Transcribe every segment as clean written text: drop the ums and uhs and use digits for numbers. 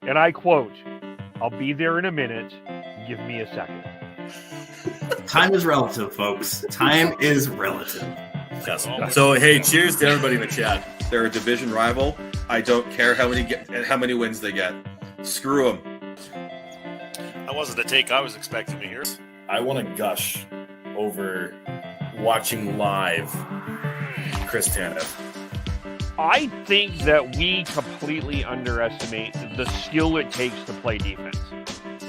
and I quote, "I'll be there in a minute. Give me a second." Time is relative, folks. Time is relative. Yes. So, hey, cheers to everybody in the chat. They're a division rival. I don't care how many wins they get. Screw them. That wasn't the take I was expecting to hear. I want to gush over watching live Chris Tanev. I think that we completely underestimate the skill it takes to play defense.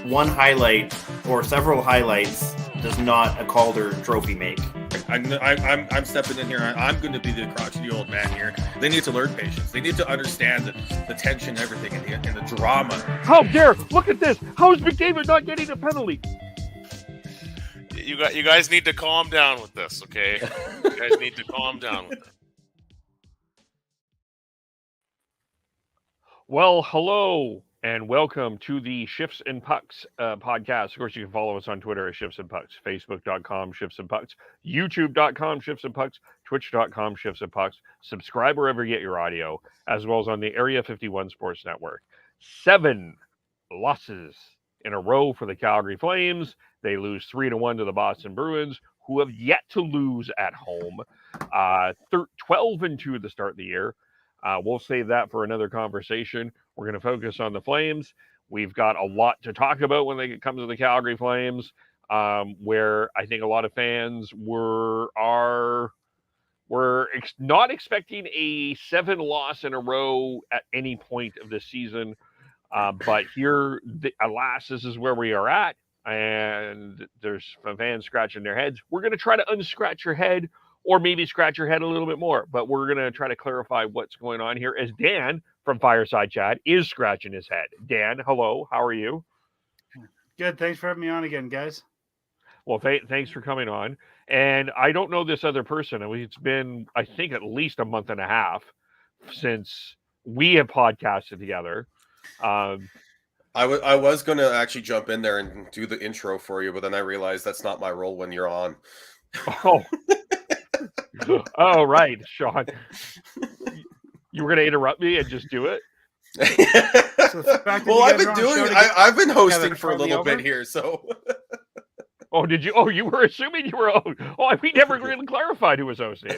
One highlight or several highlights does not a Calder trophy make. I'm stepping in here. I'm going to be the crotchety old man here. They need to learn patience. They need to understand the tension, everything, and the drama. How dare! Look at this. How is McDavid not getting a penalty? You guys need to calm down with this, okay? You guys need to calm down with it. Well, hello and welcome to the Shifts and Pucks podcast. Of course, you can follow us on Twitter at Shifts and Pucks, Facebook.com Shifts and Pucks, YouTube.com Shifts and Pucks, Twitch.com Shifts and Pucks. Subscribe wherever you get your audio, as well as on the Area 51 Sports Network. 7 losses in a row for the Calgary Flames. They lose 3-1 to the Boston Bruins, who have yet to lose at home. 12-2 to start the year. We'll save that for another conversation. We're going to focus on the Flames. We've got a lot to talk about when it comes to the Calgary Flames, where I think a lot of fans were not expecting a 7 loss in a row at any point of this season. But here, alas, this is where we are at. And there's fans scratching their heads. We're going to try to unscratch your head, or maybe scratch your head a little bit more. But we're going to try to clarify what's going on here as Dan from Fireside Chat is scratching his head. Dan, hello. How are you? Good. Thanks for having me on again, guys. Well, thanks for coming on. And I don't know this other person. It's been, I think, at least a month and a half since we have podcasted together. I was going to actually jump in there and do the intro for you, but then I realized that's not my role when you're on. Oh. Oh, right, Sean. You were going to interrupt me and just do it? Well, I've been hosting for a little bit here, so. Oh, did you? Oh, you were assuming you were. Oh, we never really clarified who was hosting.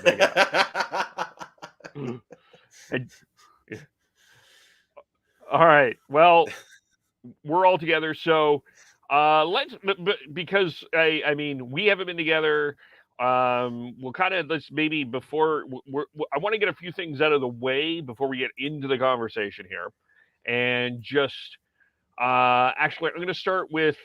All right. Well, we're all together, so because I mean, we haven't been together. We'll kind of let's maybe before I want to get a few things out of the way before we get into the conversation here, and just actually I'm going to start with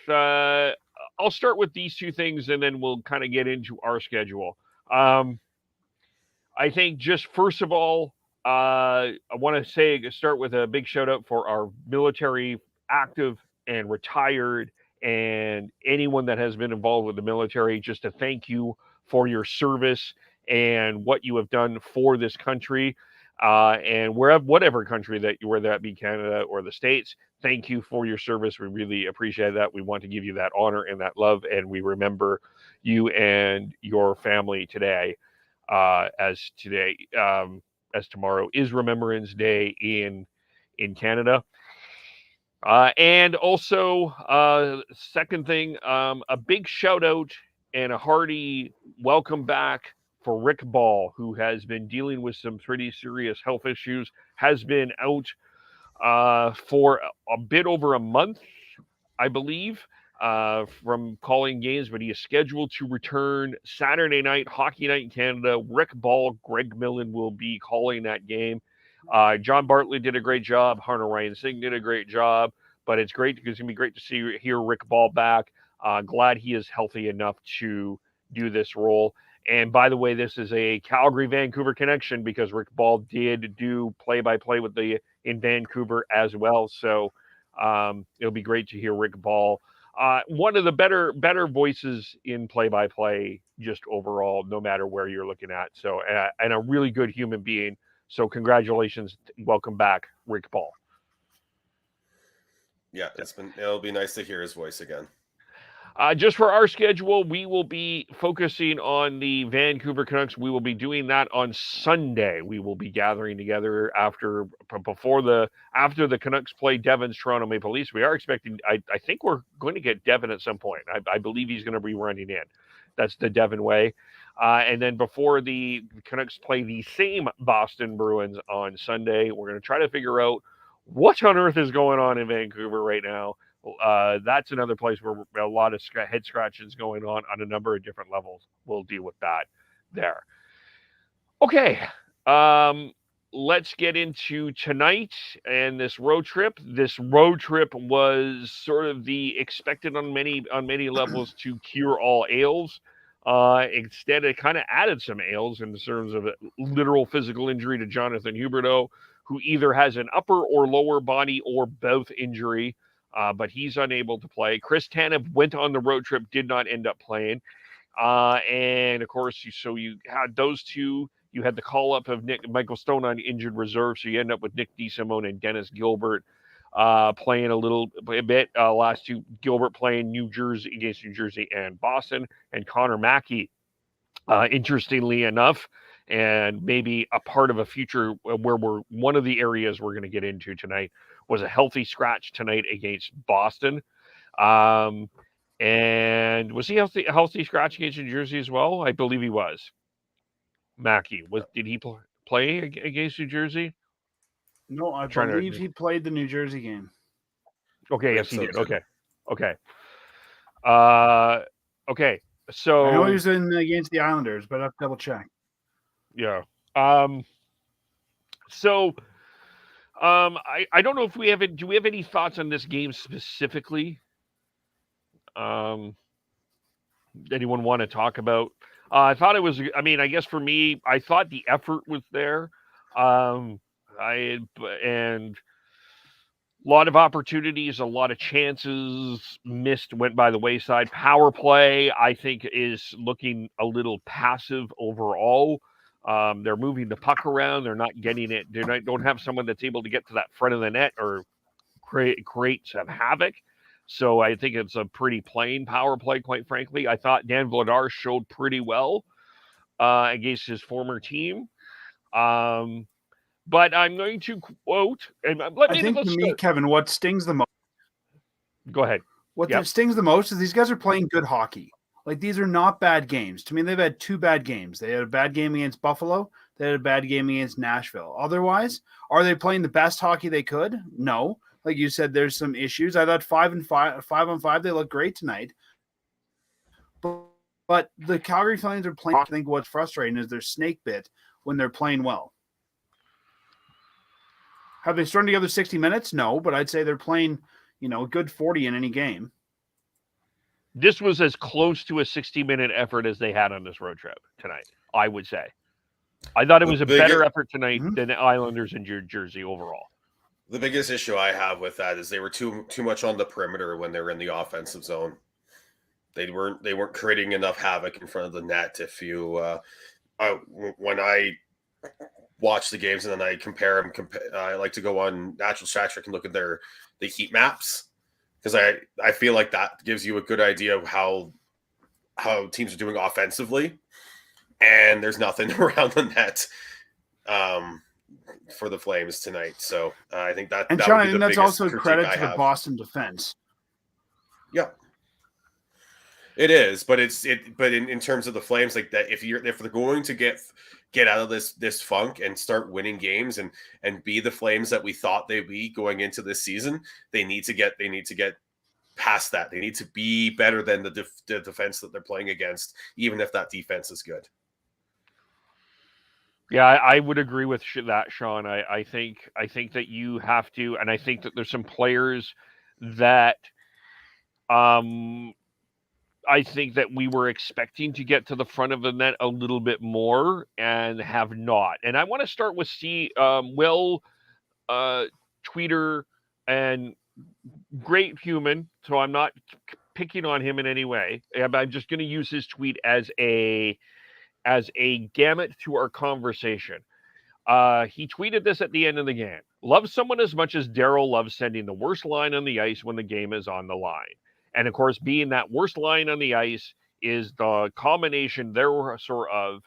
I'll start with these two things, and then we'll kind of get into our schedule. I think just first of all, I want to start with a big shout out for our military, active and retired, and anyone that has been involved with the military. Just to thank you for your service and what you have done for this country, and whatever country that you were, that be Canada or the States. Thank you for your service. We really appreciate that. We want to give you that honor and that love, and we remember you and your family today, as tomorrow is Remembrance Day in Canada. And also, second thing, a big shout out and a hearty welcome back for Rick Ball, who has been dealing with some pretty serious health issues, has been out for a bit over a month, I believe, from calling games, but he is scheduled to return Saturday night, Hockey Night in Canada. Rick Ball, Greg Millen will be calling that game. John Bartley did a great job. Hunter Ryan Singh did a great job, but it's great because it's going to be great to hear Rick Ball back. Glad he is healthy enough to do this role. And by the way, this is a Calgary-Vancouver connection because Rick Ball did do play-by-play in Vancouver as well. So it'll be great to hear Rick Ball. One of the better voices in play-by-play, just overall, no matter where you're looking at. So, and a really good human being. So congratulations. Welcome back, Rick Ball. Yeah, it'll be nice to hear his voice again. Just for our schedule, we will be focusing on the Vancouver Canucks. We will be doing that on Sunday. We will be gathering together after the Canucks play Devon's Toronto Maple Leafs. We are expecting. I think we're going to get Devon at some point. I believe he's going to be running in. That's the Devon way. And then before the Canucks play the same Boston Bruins on Sunday, we're going to try to figure out what on earth is going on in Vancouver right now. That's another place where a lot of head scratches going on a number of different levels. We'll deal with that there. Okay. Let's get into tonight and this road trip. This road trip was sort of the expected on many levels to cure all ails. Instead, it kind of added some ails in terms of a literal physical injury to Jonathan Huberdeau, who either has an upper or lower body or both injury. But he's unable to play. Chris Tanev went on the road trip, did not end up playing. And of course, you had those two. You had the call up of Michael Stone on injured reserve, so you end up with Nick DeSimone and Dennis Gilbert playing a bit. Last two, Gilbert playing against New Jersey and Boston, and Connor Mackey, interestingly enough, and maybe a part of a future where one of the areas we're going to get into tonight was a healthy scratch tonight against Boston. And was he a healthy scratch against New Jersey as well? I believe he was. Mackey, did he play against New Jersey? No, I believe he played the New Jersey game. Okay, yes, he did. Okay. Okay. So I know he was in against the Islanders, but I have to double check. Yeah. So I don't know if do we have any thoughts on this game specifically? Anyone want to talk about? I thought it was, I guess for me, I thought the effort was there. And a lot of opportunities, a lot of chances missed, went by the wayside. Power play, I think, is looking a little passive overall. They're moving the puck around. They're not getting it. Don't have someone that's able to get to that front of the net or create some havoc. So I think it's a pretty plain power play, quite frankly. I thought Dan Vladar showed pretty well against his former team. But I'm going to quote, and Kevin, what stings the most? Go ahead. What stings the most is these guys are playing good hockey. Like, these are not bad games. To me, they've had two bad games. They had a bad game against Buffalo. They had a bad game against Nashville. Otherwise, are they playing the best hockey they could? No. Like you said, there's some issues. I thought 5-on-5, they look great tonight. But the Calgary Flames are playing. I think what's frustrating is they're snake bit when they're playing well. Have they strung together 60 minutes? No, but I'd say they're playing, a good 40 in any game. This was as close to a 60-minute effort as they had on this road trip tonight, I would say. I thought it was a better effort tonight than the Islanders and Jersey overall. The biggest issue I have with that is they were too much on the perimeter when they were in the offensive zone. They weren't creating enough havoc in front of the net. If you when I watch the games and then I compare them, I like to go on Natural Stat Trick and look at the heat maps, because I feel like that gives you a good idea of how teams are doing offensively, and there's nothing around the net for the Flames tonight. So I think that and that Sean, would be the that's biggest also critique credit to the Boston defense. Yeah, it is, but in terms of the Flames, like that, if they're going to get out of this funk and start winning games and be the Flames that we thought they'd be going into this season, they need to get past that. They need to be better than the defense that they're playing against, even if that defense is good. Yeah, I would agree with that, Sean. I think that you have to, and I think that there's some players that I think that we were expecting to get to the front of the net a little bit more and have not. And I want to start with Will, tweeter, and great human. So I'm not picking on him in any way. I'm just going to use his tweet as a gamut to our conversation. He tweeted this at the end of the game. Love someone as much as Daryl loves sending the worst line on the ice when the game is on the line. And of course, being that worst line on the ice is the combination there sort of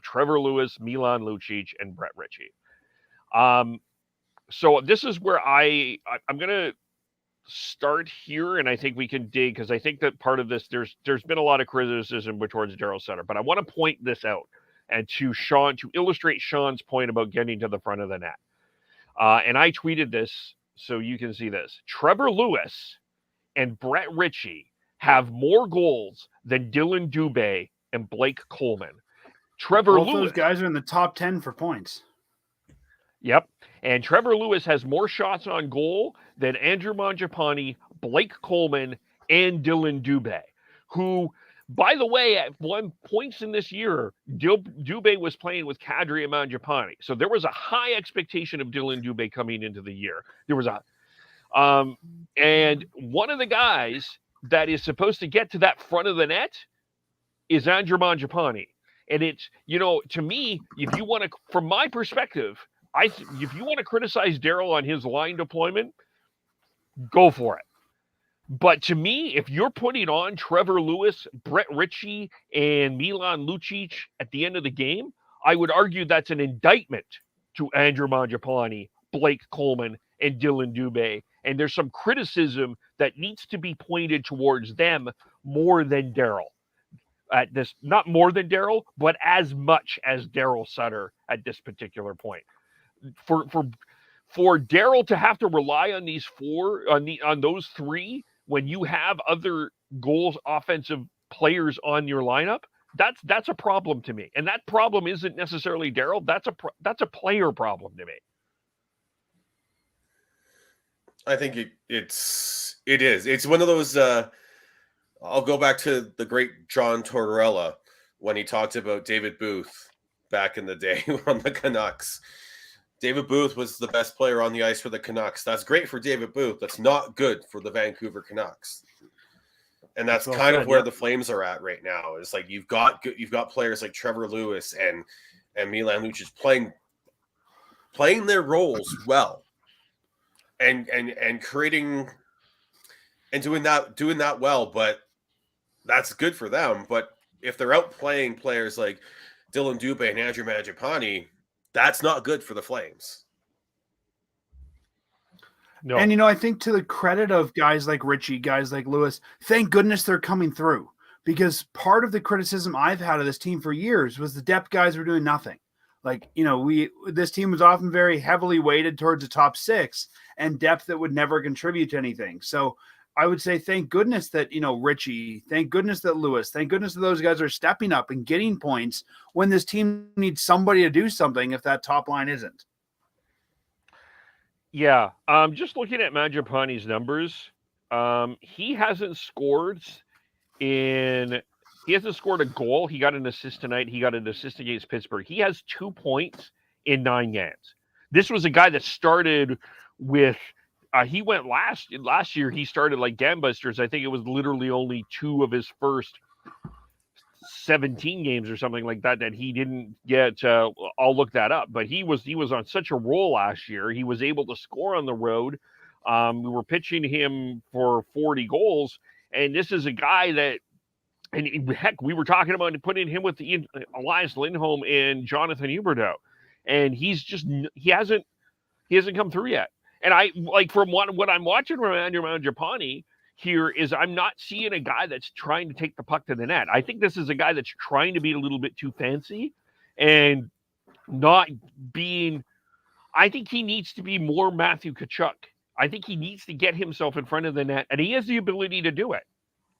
Trevor Lewis, Milan Lucic, and Brett Ritchie. So this is where I'm going to start here, and I think we can dig, because I think that part of this, there's been a lot of criticism towards Daryl Sutter, but I want to point this out and to illustrate Sean's point about getting to the front of the net. And I tweeted this so you can see this. Trevor Lewis and Brett Ritchie have more goals than Dylan Dubé and Blake Coleman. Trevor Both Lewis, those guys are in the top 10 for points. Yep. And Trevor Lewis has more shots on goal than Andrew Mangiapane, Blake Coleman, and Dylan Dubé, who, by the way, at one points in this year, Dubé was playing with Kadri and Mangiapane. So there was a high expectation of Dylan Dubé coming into the year. There was and one of the guys that is supposed to get to that front of the net is Andrew Mangiapane. And it's, to me, if you want to, from my perspective, if you want to criticize Daryl on his line deployment, go for it. But to me, if you're putting on Trevor Lewis, Brett Ritchie, and Milan Lucic at the end of the game, I would argue that's an indictment to Andrew Mangiapane, Blake Coleman, and Dylan Dubé. And there's some criticism that needs to be pointed towards them more than Daryl. At this, not more than Daryl, but as much as Daryl Sutter at this particular point. For Daryl to have to rely on these on those three when you have other goals offensive players on your lineup, that's a problem to me. And that problem isn't necessarily Daryl. That's a player problem to me. I think it is. It's one of those. I'll go back to the great John Tortorella when he talked about David Booth back in the day on the Canucks. David Booth was the best player on the ice for the Canucks. That's great for David Booth. That's not good for the Vancouver Canucks. And that's kind of where the Flames are at right now. It's like you've got players like Trevor Lewis and Milan Lucic playing their roles well, and creating and doing that well. But that's good for them. But if they're outplaying players like Dylan Dubé and Andrew Mangiapane, that's not good for the Flames. No. And, I think to the credit of guys like Ritchie, guys like Lewis, thank goodness they're coming through, because part of the criticism I've had of this team for years was the depth guys were doing nothing. Like, this team was often very heavily weighted towards the top six and depth that would never contribute to anything. So I would say, thank goodness that, Ritchie, thank goodness that Lewis, thank goodness that those guys are stepping up and getting points when this team needs somebody to do something if that top line isn't. Yeah. Just looking at Mangiapane's numbers, he hasn't scored a goal. He got an assist tonight. He got an assist against Pittsburgh. He has 2 points in 9 games. This was a guy that started with he went last year. He started like gangbusters. I think it was literally only 2 of his first 17 games or something like that he didn't get. I'll look that up. But he was on such a roll last year. He was able to score on the road. We were pitching him for 40 goals, and this is a guy that. And heck, we were talking about putting him with Elias Lindholm and Jonathan Huberdeau, and he hasn't come through yet. And I like from what I'm watching from Andrew Mangiapane here is I'm not seeing a guy that's trying to take the puck to the net. I think this is a guy that's trying to be a little bit too fancy and not being. I think he needs to be more Matthew Tkachuk. I think he needs to get himself in front of the net, and he has the ability to do it.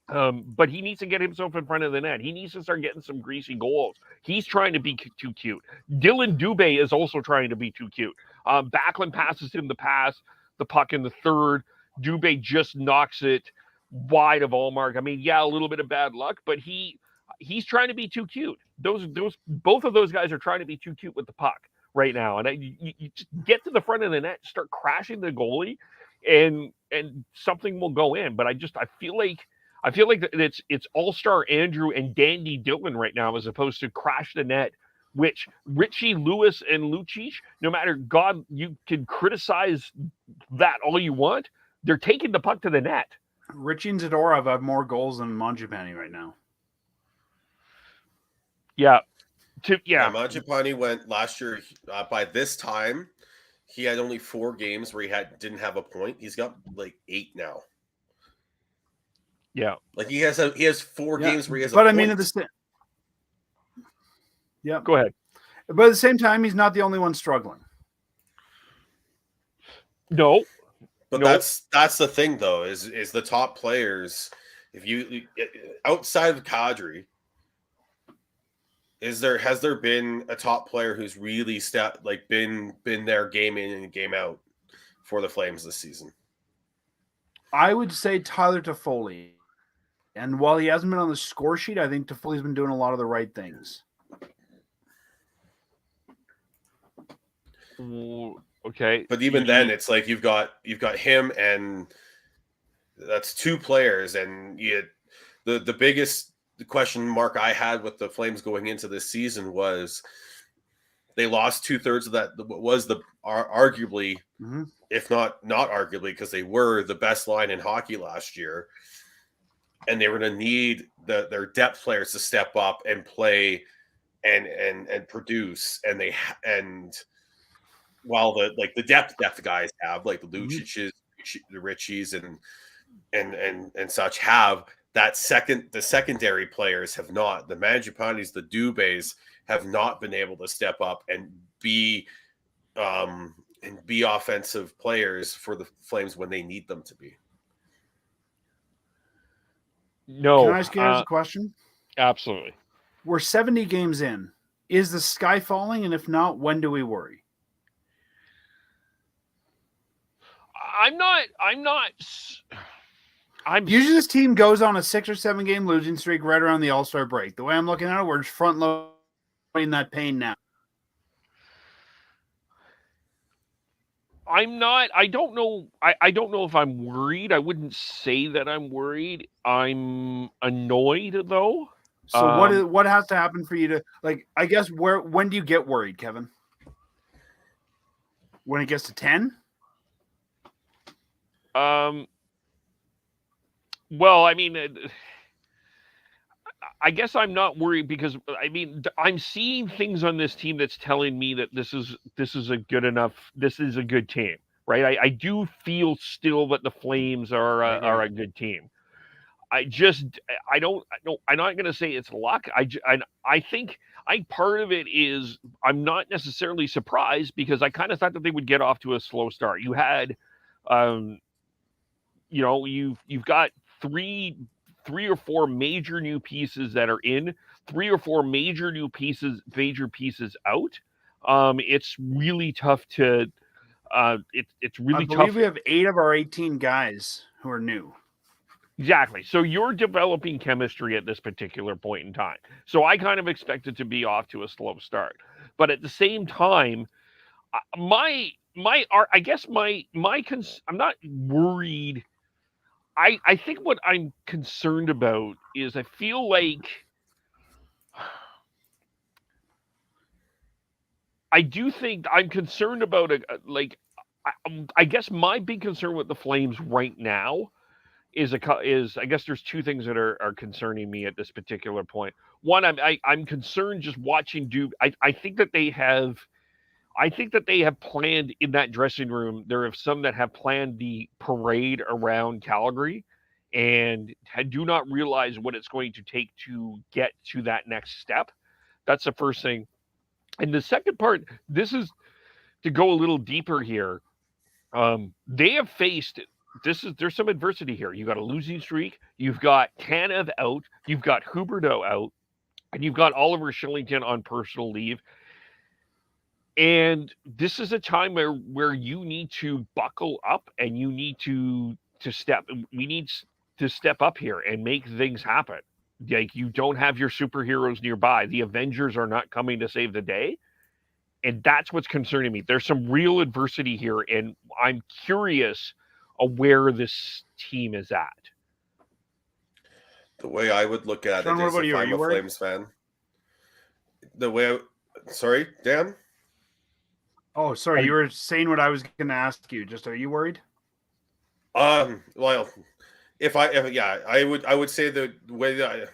But he needs to get himself in front of the net. He needs to start getting some greasy goals. He's trying to be too cute. Dylan Dubé is also trying to be too cute. Backlund passes him the puck in the third. Dubé just knocks it wide of Allmark. I mean, yeah, a little bit of bad luck, but he's trying to be too cute. Both of those guys are trying to be too cute with the puck right now. And you just get to the front of the net, start crashing the goalie, and something will go in. But I feel like it's all-star Andrew and dandy Dylan right now, as opposed to crash the net, which Ritchie, Lewis, and Lucic, no matter God, you can criticize that all you want. They're taking the puck to the net. Richie and Zadorov have more goals than Mangiapane right now. Yeah. Yeah, Mangiapane went last year. By this time, he had only 4 games where he didn't have a point. He's got like 8 now. Yeah. Like he has 4 games where he has. But a I mean, point. Go ahead. But at the same time, he's not the only one struggling. No. But that's the thing, though, is the top players. If you outside of Kadri, has there been a top player who's really been there game in and game out for the Flames this season? I would say Tyler Toffoli. And while he hasn't been on the score sheet, I think Toffoli's been doing a lot of the right things. Okay. But even then, it's like you've got him, and that's 2 players, and the biggest question mark I had with the Flames going into this season was they lost 2/3 of that. Was arguably, if not arguably, because they were the best line in hockey last year, and they were going to need their depth players to step up and play and produce, and while the depth guys have, like the Lucic, the Richies, and such have that the secondary players have not. The Mangiapanes, the Dubés have not been able to step up and be offensive players for the Flames when they need them to be. No. Can I ask you guys a question? Absolutely. We're 70 games in. Is the sky falling? And if not, when do we worry? Usually this team goes on a 6 or 7 game losing streak right around the All-Star break. The way I'm looking at it, we're front loading that pain now. I don't know. I don't know if I'm worried. I wouldn't say that I'm worried. I'm annoyed though. So what has to happen for you to, like, I guess when do you get worried, Kevin? When it gets to 10? Well, I mean, I guess I'm not worried because I'm seeing things on this team that's telling me that this is a good team, right? I do feel still that the Flames are a good team. I'm not going to say it's luck. I think part of it is I'm not necessarily surprised because I kind of thought that they would get off to a slow start. You had, you've got three or four major new pieces that are in, 3 or 4 major pieces out. It's really tough to. It's really tough. I believe we have 8 of our 18 guys who are new. Exactly. So you're developing chemistry at this particular point in time. So I kind of expect it to be off to a slow start, but at the same time, I'm not worried. I think what I'm concerned about is I feel like I do think I'm concerned about I guess my big concern with the Flames right now is I guess there's 2 things that are concerning me at this particular point. One, I'm concerned just watching Duke. I think that they have planned in that dressing room. There are some that have planned the parade around Calgary and do not realize what it's going to take to get to that next step. That's the first thing. And the second part, this is to go a little deeper here. They have faced there's some adversity here. You've got a losing streak. You've got Tanev out. You've got Huberdeau out. And you've got Oliver Shillington on personal leave. And this is a time where you need to buckle up and you need to step. We need to step up here and make things happen. Like, you don't have your superheroes nearby. The Avengers are not coming to save the day. And that's what's concerning me. There's some real adversity here. And I'm curious where this team is at. The way I would look at Sean, it is, if you? I'm a Flames fan, sorry, Dan? Oh, sorry. You were saying what I was going to ask you. Just, are you worried? Well, I would say the way that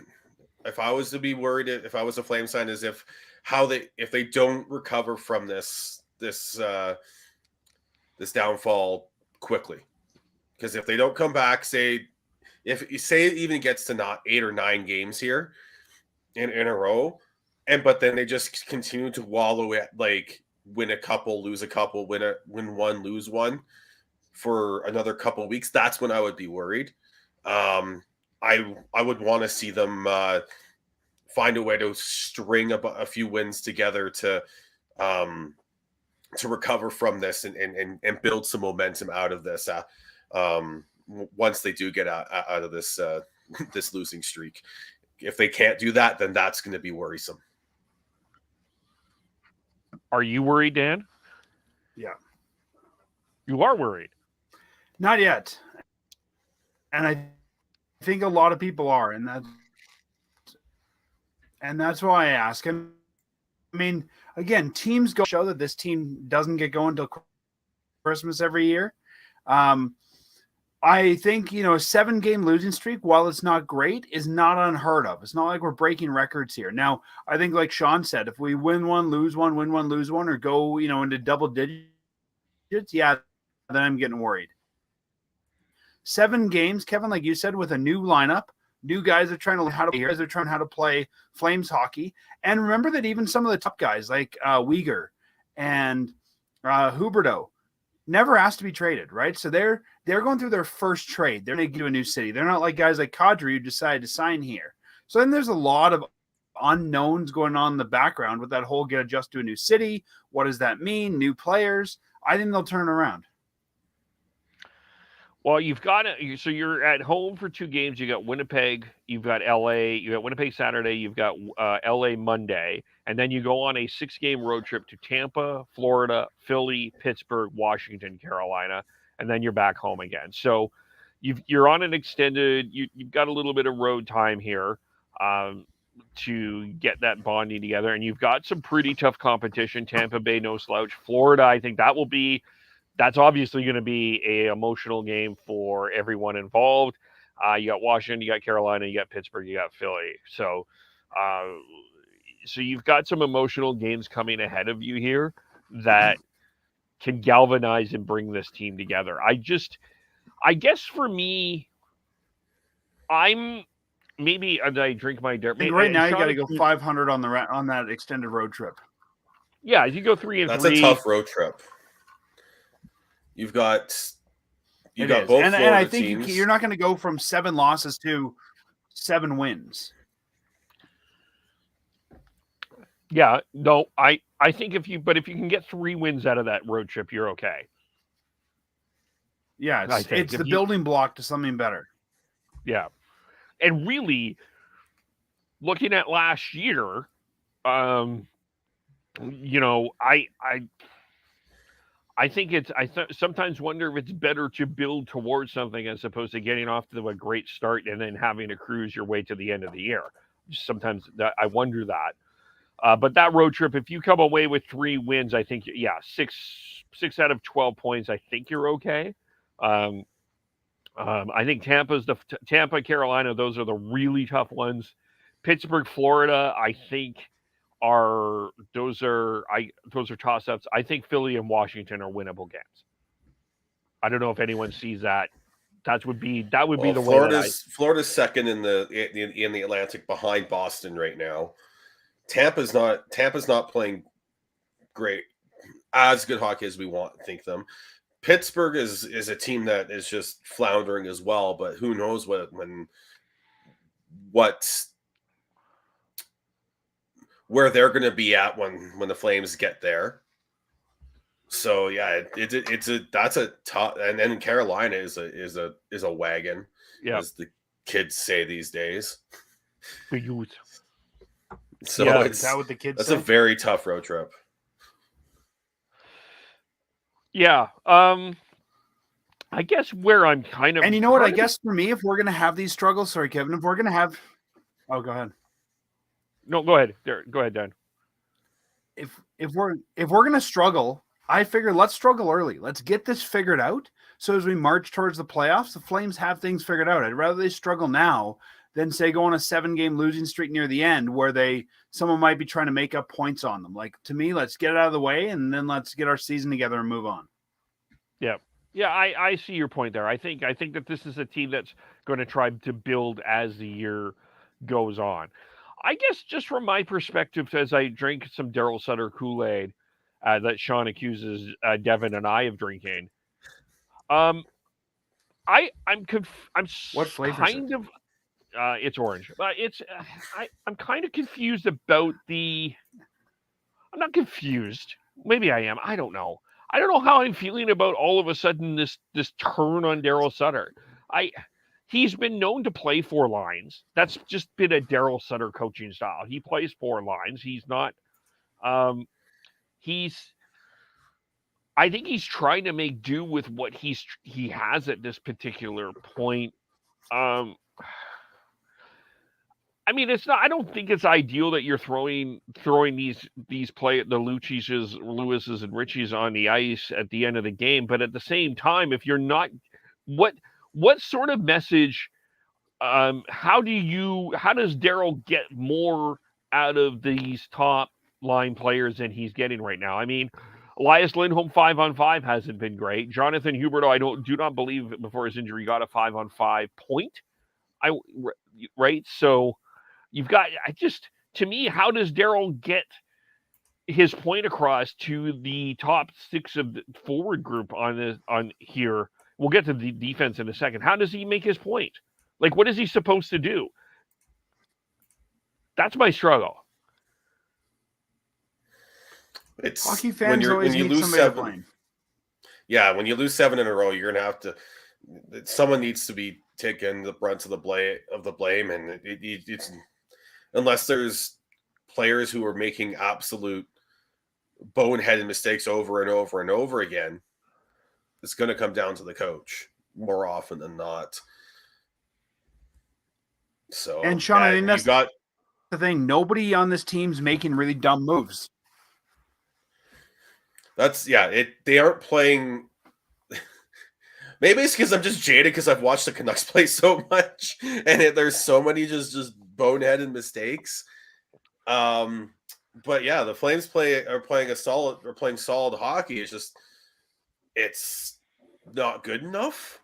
if I was to be worried, if I was a Flame sign, is if they don't recover from this downfall quickly, because if they don't come back, if you say it even gets to not 8 or 9 games here in a row, but then they just continue to wallow at like win a couple, lose a couple, win one, lose one for another couple of weeks, that's when I would be worried. I would want to see them find a way to string a few wins together to recover from this and build some momentum out of this. Once they do get out of this this losing streak, if they can't do that, then that's going to be worrisome. Are you worried, Dan? Yeah. You are worried. Not yet. And I think a lot of people are, and that's why I ask. I mean, again, teams go show that this team doesn't get going until Christmas every year. I think, a 7-game losing streak, while it's not great, is not unheard of. It's not like we're breaking records here. Now, I think like Sean said, if we win one, lose one, win one, lose one, or go, into double digits, yeah, then I'm getting worried. 7 games, Kevin, like you said, with a new lineup, new guys are trying to learn how to play here. They're trying how to play Flames hockey. And remember that even some of the top guys like Uyghur and Huberdeau never asked to be traded, right? So they're going through their first trade. They're going to a new city. They're not like guys like Kadri who decided to sign here. So then there's a lot of unknowns going on in the background with that whole get adjusted to a new city. What does that mean? New players. I think they'll turn around. Well, so you're at home for 2 games. You got Winnipeg, you've got LA, you got Winnipeg Saturday, you've got LA Monday, and then you go on a 6-game road trip to Tampa, Florida, Philly, Pittsburgh, Washington, Carolina, and then you're back home again. So you're on an extended, you've got a little bit of road time here to get that bonding together, and you've got some pretty tough competition. Tampa Bay, no slouch. Florida, I think that's obviously going to be a emotional game for everyone involved. You got Washington, you got Carolina, you got Pittsburgh, you got Philly. So you've got some emotional games coming ahead of you here that can galvanize and bring this team together. I guess for me, I drink my dirt. Right now, you got to go 500 on that extended road trip. Yeah, if you go 3 and 3. That's a tough road trip. You've got both and I think teams. you're not going to go from 7 losses to 7 wins. Yeah, no, I think if you can get 3 wins out of that road trip, you're okay. Yeah, it's the building block to something better. Yeah, and really, looking at last year, I think sometimes wonder if it's better to build towards something as opposed to getting off to a great start and then having to cruise your way to the end of the year. Sometimes I wonder that. But that road trip, if you come away with 3 wins, I think, 6 out of 12 points, I think you're okay. I think Tampa, Carolina, those are the really tough ones. Pittsburgh, Florida, I think those are toss-ups. I think Philly and Washington are winnable games. I don't know if anyone sees that. That would be the way. Florida's second in the Atlantic behind Boston right now. Tampa's not playing great, as good hockey as we think them. Pittsburgh is a team that is just floundering as well, but who knows where they're going to be at when the Flames get there. So yeah, that's a tough. And then Carolina is a wagon, as the kids say these days. For youth. So is that what the kids that's say? a very tough road trip. Yeah. I guess where I'm kind of, and you know what? I guess for me, if we're going to have these struggles, sorry, Kevin, if we're going to have, go ahead. No, go ahead. Go ahead, Dan. If we're going to struggle I figure let's struggle early. Let's get this figured out. So as we march towards the playoffs, the Flames have things figured out. I'd rather they struggle now than say go on a 7-game losing streak near the end where someone might be trying to make up points on them. Like, to me, let's get it out of the way and then let's get our season together and move on. Yeah, I see your point there. I think that this is a team that's going to try to build as the year goes on. I guess just from my perspective, as I drink some Daryl Sutter Kool-Aid that Sean accuses Devin and I of drinking, I'm What flavor is kind of it's orange, but I'm kind of confused about the. I'm not confused. Maybe I am. I don't know. I don't know how I'm feeling about all of a sudden this turn on Daryl Sutter. He's been known to play 4 lines. That's just been a Daryl Sutter coaching style. He plays 4 lines. He's not. I think he's trying to make do with what he has at this particular point. I mean, it's not. I don't think it's ideal that you're throwing the Luciches, Lewises, and Richies on the ice at the end of the game. But at the same time, if you're not, what sort of message? How does Daryl get more out of these top line players than he's getting right now? I mean, Elias Lindholm 5-on-5 hasn't been great. Jonathan Huberdeau, I do not believe before his injury got a 5-on-5 point. Right, so. You've got, to me, how does Daryl get his point across to the top 6 of the forward group on here? We'll get to the defense in a second. How does he make his point? Like, what is he supposed to do? That's my struggle. It's hockey fans always need somebody to blame. Yeah, when you lose 7 in a row, you're gonna have to. Someone needs to be taking the brunt of the blame, and it's. Unless there's players who are making absolute boneheaded mistakes over and over and over again, it's going to come down to the coach more often than not. So, and Sean, I think that's the thing. Nobody on this team's making really dumb moves. They aren't playing. Maybe it's because I'm just jaded because I've watched the Canucks play so much, and there's so many just boneheaded mistakes. But yeah, the Flames are playing solid hockey. It's not good enough.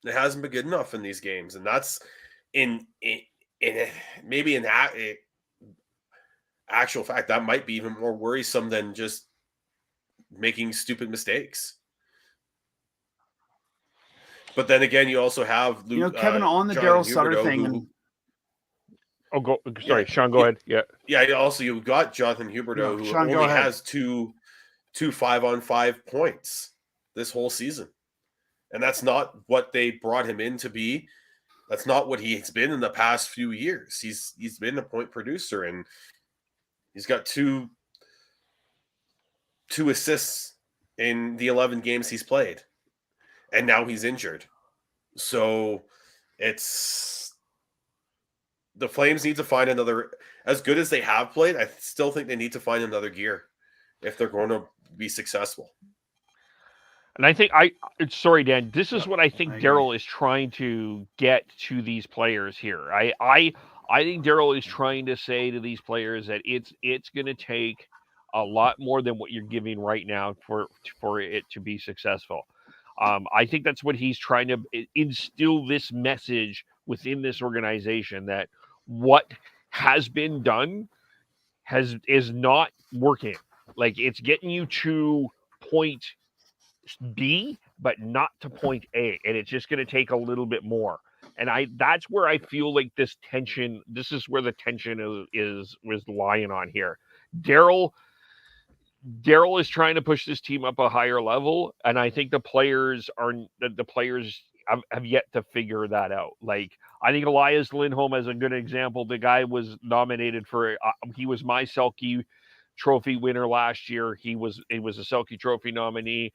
It hasn't been good enough in these games, and that's in actual fact that might be even more worrisome than just making stupid mistakes. But then again, you also have Kevin on the Daryl Sutter thing. Sean, go ahead. Yeah. Also, you've got Jonathan Huberdeau, who only has two 5-on-5 points this whole season, and that's not what they brought him in to be. That's not what he's been in the past few years. He's been a point producer, and he's got two assists in the 11 games he's played. And now he's injured. So it's the Flames need to find another, as good as they have played, I still think they need to find another gear if they're going to be successful. And I think sorry, Dan, this is what I think Daryl is trying to get to these players here. I think Daryl is trying to say to these players that it's going to take a lot more than what you're giving right now for it to be successful. I think that's what he's trying to instill this message within this organization, that what has been done is not working. Like, it's getting you to point B, but not to point A, and it's just going to take a little bit more. And that's where I feel like this is where the tension is lying on here. Daryl is trying to push this team up a higher level, and I think the players have yet to figure that out. Like, I think Elias Lindholm is a good example. The guy was nominated for he was my Selke Trophy winner last year. He was a Selke Trophy nominee,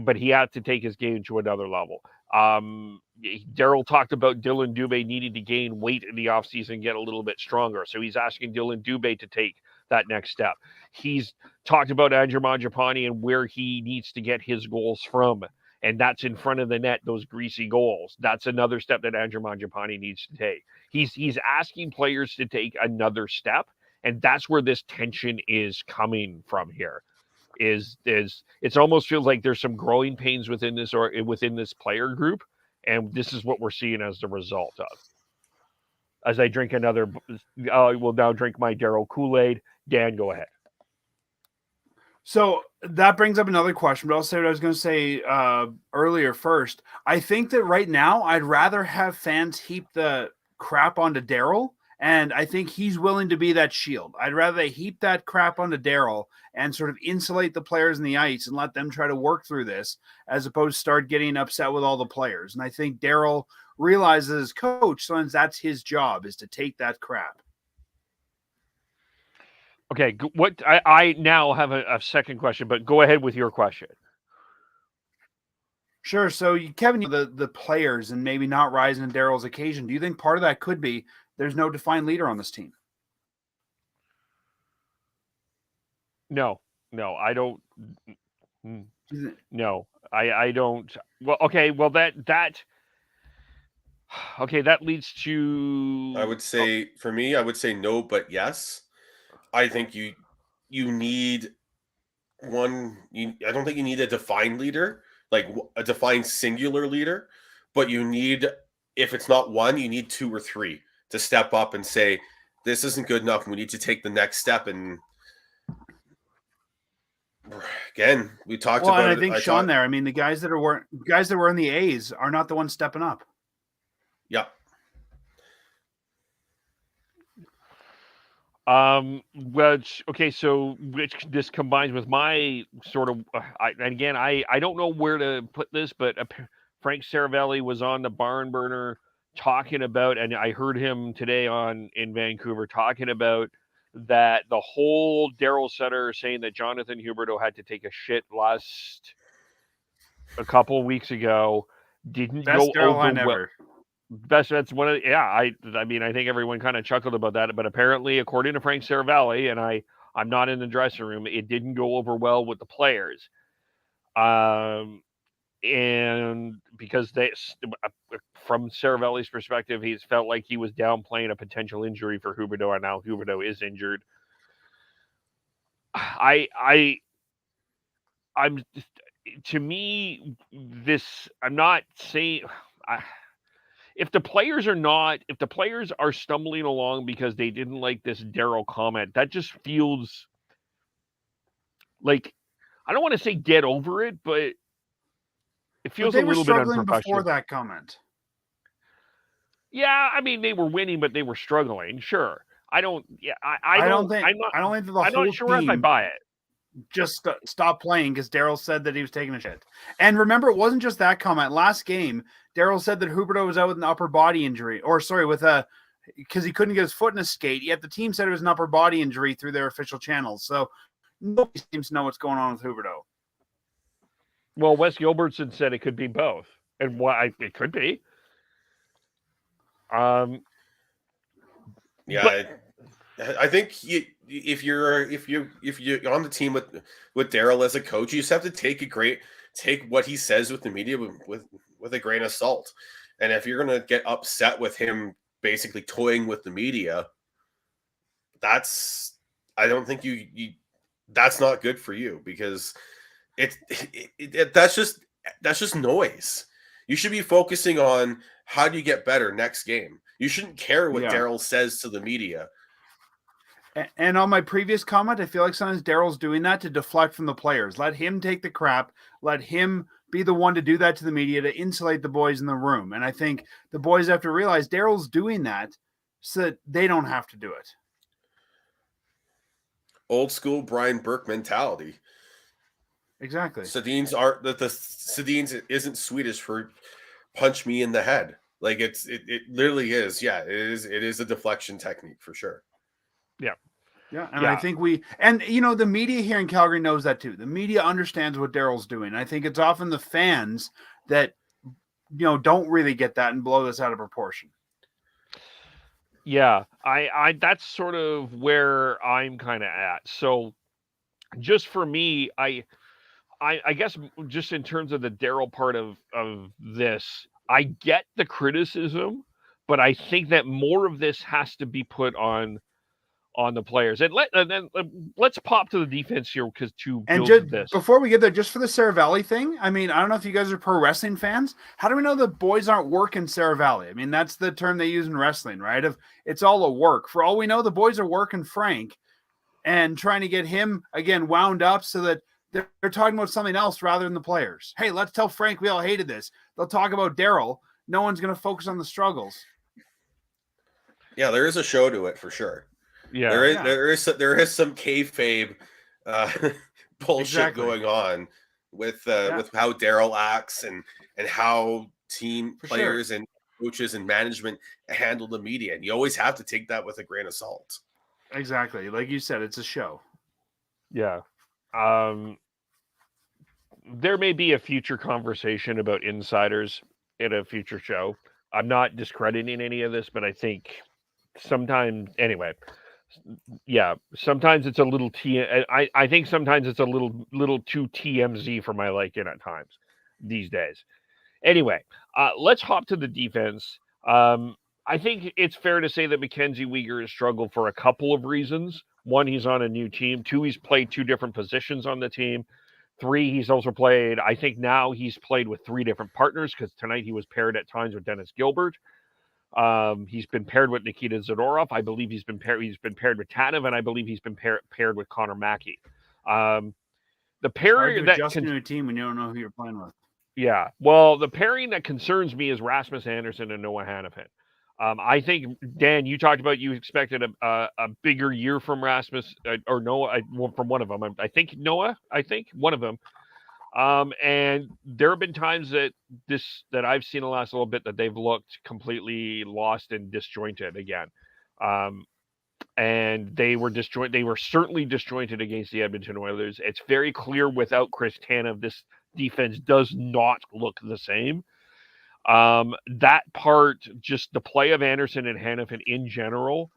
but he had to take his game to another level. Daryl talked about Dylan Dubé needing to gain weight in the offseason and get a little bit stronger. So he's asking Dylan Dubé to take that next step. He's talked about Andrew Mangiapane and where he needs to get his goals from. And that's in front of the net, those greasy goals. That's another step that Andrew Mangiapane needs to take. He's asking players to take another step, and that's where this tension is coming from here. Is it almost feels like there's some growing pains within this or within this player group, and this is what we're seeing as the result of. As I drink another, I will now drink my Daryl Kool-Aid. Dan, go ahead. So that brings up another question, but I'll say what I was going to say earlier first. I think that right now I'd rather have fans heap the crap onto Daryl, and I think he's willing to be that shield. I'd rather they heap that crap onto Daryl and sort of insulate the players in the ice and let them try to work through this, as opposed to start getting upset with all the players. And I think Daryl realizes as coach, sometimes that's his job, is to take that crap. Okay, what I now have a second question, but go ahead with your question. Sure. So, Kevin, the players and maybe not rising to Daryl's occasion, do you think part of that could be there's no defined leader on this team? No, I don't. No, I don't. Well, okay. Well, that leads to. I would say for me, I would say no, but yes. I think you need one. I don't think you need a defined leader, like a defined singular leader, but you need, if it's not one, you need two or three to step up and say, this isn't good enough. We need to take the next step. And again, we talked about. And I think Sean, there. I mean, the guys that were in the A's are not the ones stepping up. Yeah. Well, okay, so which this combines with my sort of, I don't know where to put this, but Frank Saravelli was on the Barn Burner talking about, and I heard him today in Vancouver talking about that the whole Daryl Sutter saying that Jonathan Huberdeau had to take a shit a couple weeks ago didn't Best go Daryl over line well. ever. That's one of the, yeah. I mean, I think everyone kind of chuckled about that, but apparently, according to Frank Saravelli, and I'm not in the dressing room, it didn't go over well with the players, and because from Saravelli's perspective, he's felt like he was downplaying a potential injury for Huberdeau, and now Huberdeau is injured. To me, I'm not saying. If the players are stumbling along because they didn't like this Daryl comment, that just feels like, I don't want to say get over it, but it feels a little bit unprofessional. Before that comment. Yeah, I mean, they were winning, but they were struggling. Sure. I don't think I'm not sure if I buy it. Just stop playing because Daryl said that he was taking a shit. And remember, it wasn't just that comment. Last game, Daryl said that Huberdeau was out with an upper body injury, because he couldn't get his foot in a skate. Yet the team said it was an upper body injury through their official channels. So nobody seems to know what's going on with Huberdeau. Well, Wes Gilbertson said it could be both, and it could be. Yeah, I think if you're on the team with Daryl as a coach, you just have to take what he says with the media with a grain of salt. And if you're gonna get upset with him basically toying with the media, I don't think that's not good for you, because that's just noise. You should be focusing on how do you get better next game. You shouldn't care what Daryl says to the media. And on my previous comment, I feel like sometimes Daryl's doing that to deflect from the players. Let him take the crap. Let him be the one to do that to the media to insulate the boys in the room. And I think the boys have to realize Daryl's doing that so that they don't have to do it. Old school Brian Burke mentality. Exactly. Sedin's isn't Swedish for punch me in the head. Like it literally is. Yeah, it is a deflection technique for sure. Yeah. Yeah. And I think the media here in Calgary knows that too. The media understands what Daryl's doing. I think it's often the fans that, don't really get that and blow this out of proportion. Yeah, I that's sort of where I'm kind of at. So just for me, I guess just in terms of the Daryl part of this, I get the criticism, but I think that more of this has to be put on the players. Let's pop to the defense here because to And build just this. before we get there, just for the Sarah Valley thing, I mean, I don't know if you guys are pro wrestling fans. How do we know the boys aren't working Sarah Valley? I mean, that's the term they use in wrestling, right? If it's all a work. For all we know, the boys are working Frank and trying to get him again wound up so that they're talking about something else rather than the players. Hey, let's tell Frank we all hated this. They'll talk about Daryl. No one's going to focus on the struggles. Yeah, there is a show to it for sure. Yeah, There is some kayfabe bullshit Exactly. going on with how Daryl acts and how team For players and coaches and management handle the media, and you always have to take that with a grain of salt. Exactly. Like you said, it's a show. yeah. There may be a future conversation about insiders in a future show. I'm not discrediting any of this, but I think sometimes, anyway, yeah, sometimes it's a little I think sometimes it's a little too TMZ for my liking at times these days. Anyway, let's hop to the defense. I think it's fair to say that Mackenzie Weegar has struggled for a couple of reasons. One, he's on a new team. Two, he's played two different positions on the team. Three, he's also played, I think now he's played with three different partners because tonight he was paired at times with Dennis Gilbert. He's been paired with Nikita Zadorov. I believe he's been paired with Tanev, and I believe he's been paired with Connor Mackey. The Hard pairing to that adjust to a team when you don't know who you're playing with. yeah, well, the pairing that concerns me is Rasmus Anderson and Noah Hannafin. I think Dan, you talked about you expected a bigger year from Rasmus or Noah from one of them. I think Noah. I think one of them. And there have been times that I've seen the last little bit that they've looked completely lost and disjointed again. And they were disjointed. They were certainly disjointed against the Edmonton Oilers. It's very clear without Chris Tanev, this defense does not look the same. That part, just the play of Anderson and Hannafin in general,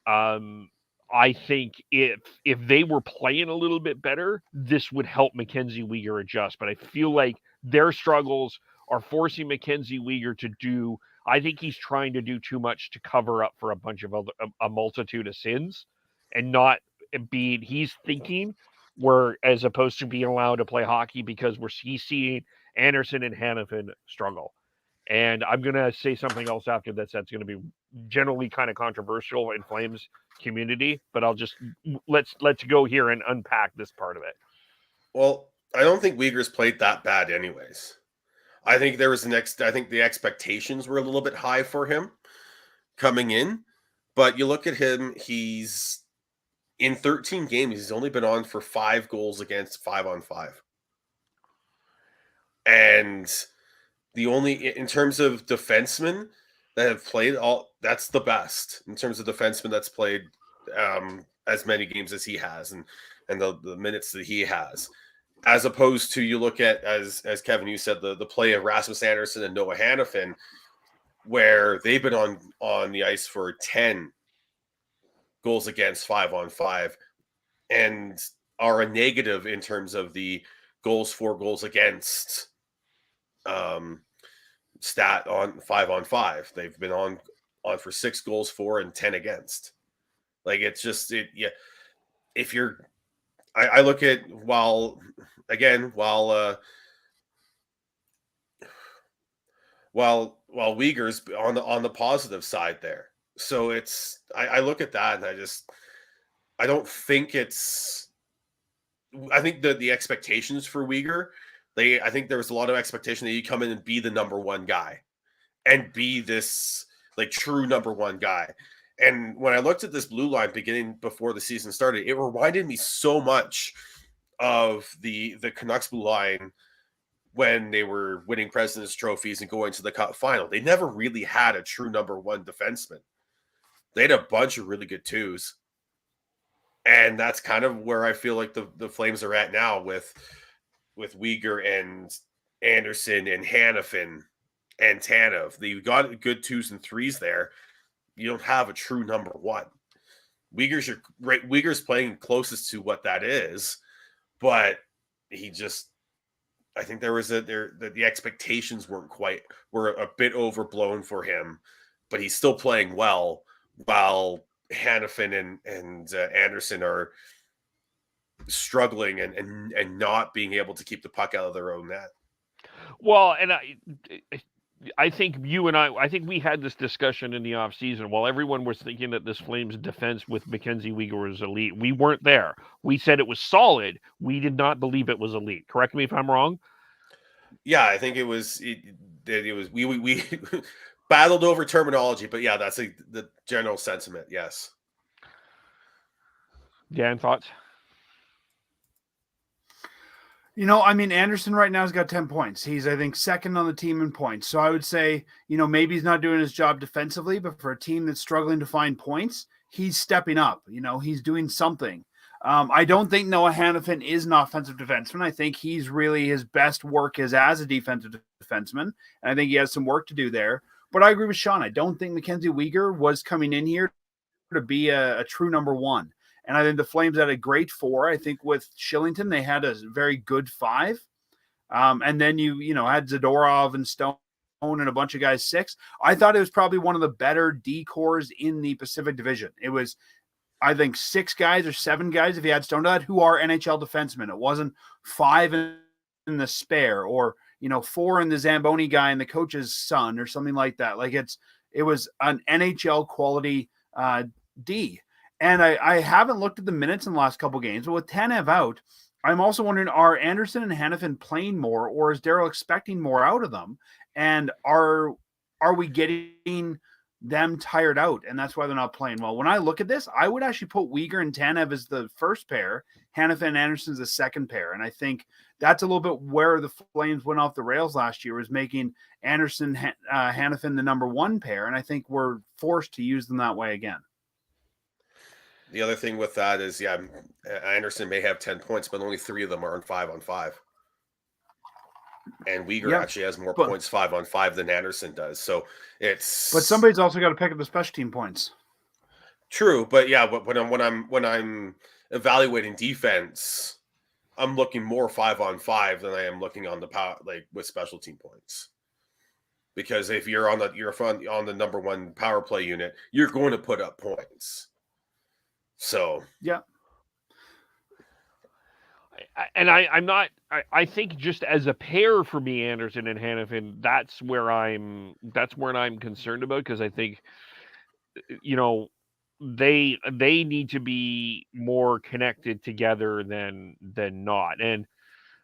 I think if they were playing a little bit better, this would help Mackenzie Weegar adjust. But I feel like their struggles are forcing Mackenzie Weegar to do. I think he's trying to do too much to cover up for a bunch of a multitude of sins, and not being. He's thinking where as opposed to being allowed to play hockey because he's seeing Anderson and Hannafin struggle. And I'm gonna say something else after this that's gonna be generally kind of controversial in Flames community, but I'll just let's go here and unpack this part of it. Well, I don't think Uyghur's played that bad anyways. I think I think the expectations were a little bit high for him coming in, but you look at him, he's in 13 games, he's only been on for 5 goals against 5-on-5. And the only, in terms of defensemen that have played that's the best in terms of defensemen that's played as many games as he has and the minutes that he has. As opposed to, you look at, as Kevin, you said, the play of Rasmus Anderson and Noah Hannafin, where they've been on the ice for 10 goals against 5-on-5 and are a negative in terms of the goals for, goals against stat on 5-on-5. They've been on for 6 goals for and 10 against. Like, it's just if you're, I look at while Uyghur's on the positive side there. So it's, I look at that and I don't think I think that the expectations for Uyghur, I think there was a lot of expectation that you come in and be the number one guy and be this like true number one guy. And when I looked at this blue line beginning before the season started, it reminded me so much of the Canucks blue line when they were winning President's trophies and going to the Cup final. They never really had a true number one defenseman. They had a bunch of really good twos. And that's kind of where I feel like the Flames are at now with Uyghur and Anderson and Hannafin and Tanev. You got good 2s and 3s there, you don't have a true number one. Uyghur's playing closest to what that is, but he just, I think the expectations were a bit overblown for him, but he's still playing well, while Hanifin and Anderson are struggling and not being able to keep the puck out of their own net. Well, and I think I think we had this discussion in the offseason while everyone was thinking that this Flames defense with Mackenzie Weegar was elite. We weren't there. We said it was solid. We did not believe it was elite. Correct me if I'm wrong. Yeah, I think it was we battled over terminology, but yeah, that's the general sentiment. Yes. Dan, thoughts? Anderson right now has got 10 points. He's, I think, second on the team in points. So I would say, maybe he's not doing his job defensively, but for a team that's struggling to find points, he's stepping up. He's doing something. I don't think Noah Hanifin is an offensive defenseman. I think he's really, his best work is as a defensive defenseman. And I think he has some work to do there. But I agree with Sean. I don't think Mackenzie Weegar was coming in here to be a true number one. And I think the Flames had a great 4. I think with Shillington, they had a very good 5. And then you had Zadorov and Stone and a bunch of guys 6. I thought it was probably one of the better D cores in the Pacific Division. It was, I think, 6 guys or 7 guys, if you had Stone to that, who are NHL defensemen. It wasn't 5 in the spare, or 4 in the Zamboni guy and the coach's son or something like that. Like it was an NHL quality D. And I haven't looked at the minutes in the last couple games, but with Tanev out, I'm also wondering, are Anderson and Hanifin playing more, or is Darryl expecting more out of them? And are we getting them tired out, and that's why they're not playing well? When I look at this, I would actually put Weegar and Tanev as the first pair, Hanifin and Anderson as the second pair. And I think that's a little bit where the Flames went off the rails last year, was making Anderson, Hanifin the number one pair. And I think we're forced to use them that way again. The other thing with that is, Anderson may have 10 points, but only 3 of them are on 5-on-5. And Weegar actually has more points 5-on-5 than Anderson does. So it's. But somebody's also got to pick up the special team points. True, but when I'm evaluating defense, I'm looking more 5-on-5 than I am looking on the power, like with special team points. Because if you're on the number one power play unit, you're going to put up points. So yeah, and I'm not. I think just as a pair for me, Anderson and Hanifin, that's where I'm concerned about, because I think they need to be more connected together than not. And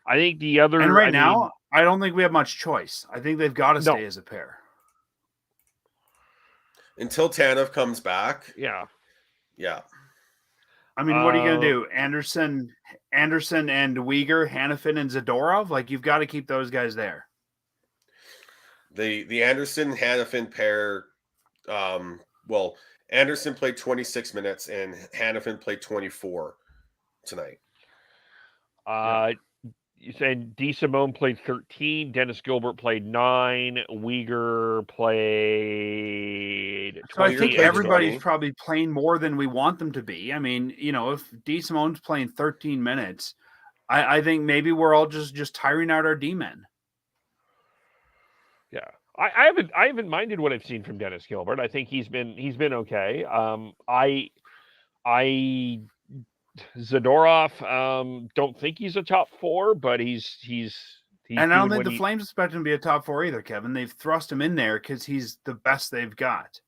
I think the other, and now I don't think we have much choice. I think they've got to stay as a pair until Tanev comes back. Yeah. I mean, what are you going to do? Anderson and Weegar, Hanifin and Zadorov? Like, you've got to keep those guys there. The Anderson-Hanifin pair, Anderson played 26 minutes and Hanifin played 24 tonight. You said DeSimone played 13, Dennis Gilbert played 9, Weegar played 20. So I think everybody's probably playing more than we want them to be. I mean, if DeSimone's playing 13 minutes, I think maybe we're all just tiring out our D-men. Yeah. I haven't minded what I've seen from Dennis Gilbert. I think he's been okay. Zadorov, don't think he's a top 4, but he's and I don't think the Flames expect him to be a top 4 either, Kevin. They've thrust him in there because he's the best they've got.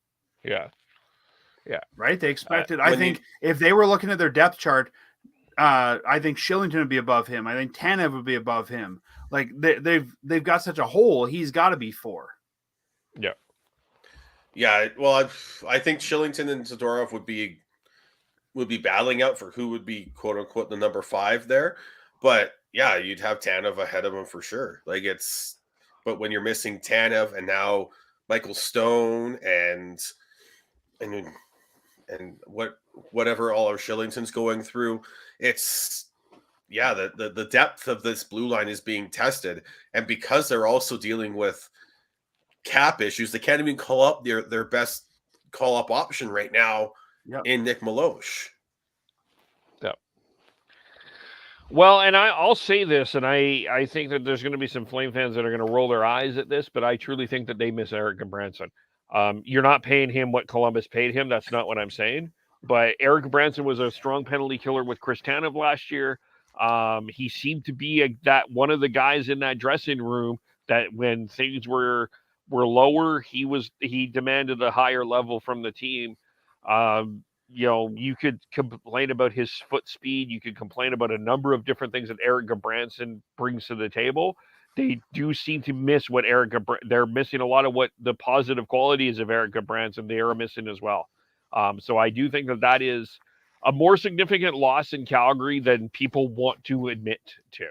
Yeah. Right? They expected. I think if they were looking at their depth chart, I think Shillington would be above him. I think Tanev would be above him. Like they've got such a hole. He's got to be 4. Yeah. Yeah. Well, I think Shillington and Zadorov would be battling out for who would be quote unquote the number 5 there. But yeah, you'd have Tanev ahead of him for sure. But when you're missing Tanev and now Michael Stone and whatever all of Shillington's going through, it's the depth of this blue line is being tested. And because they're also dealing with cap issues, they can't even call up their best call-up option right now Yep. in Nick Milosh. Well, and I'll say this, and I think that there's going to be some Flame fans that are going to roll their eyes at this, but I truly think that they miss Eric Branson. You're not paying him what Columbus paid him. That's not what I'm saying. But Eric Branson was a strong penalty killer with Chris Tanev last year. He seemed to be that one of the guys in that dressing room that when things were lower, he demanded a higher level from the team. You could complain about his foot speed. You could complain about a number of different things that Eric Branson brings to the table. They do seem to miss what they're missing a lot of what the positive qualities of Eric Branson they are missing as well. So I do think that is a more significant loss in Calgary than people want to admit to.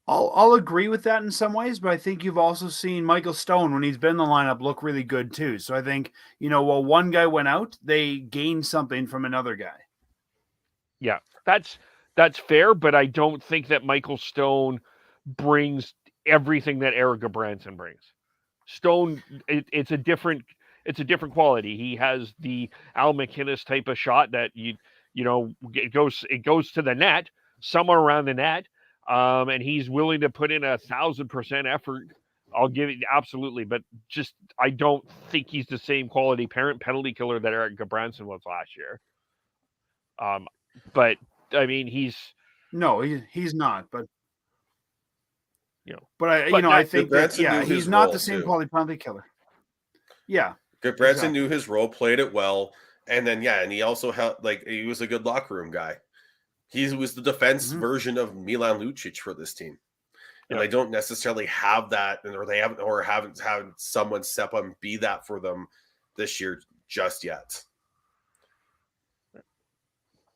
I'll agree with that in some ways, but I think you've also seen Michael Stone when he's been in the lineup look really good too. So I think, while one guy went out, they gained something from another guy. Yeah, that's fair, but I don't think that Michael Stone brings everything that Eric Branson brings. Stone, it's a different quality. He has the Al McInnes type of shot that it goes to the net, somewhere around the net. And he's willing to put in 1,000% effort. I'll give it absolutely, but just I don't think he's the same quality penalty killer that Eric Branson was last year. But I mean, he's not. But I think that he's not the same quality penalty killer. Yeah, Branson knew his role, played it well, and then and he also he was a good locker room guy. He was the defense version of Milan Lucic for this team. And they don't necessarily have that, or haven't had someone step up and be that for them this year just yet.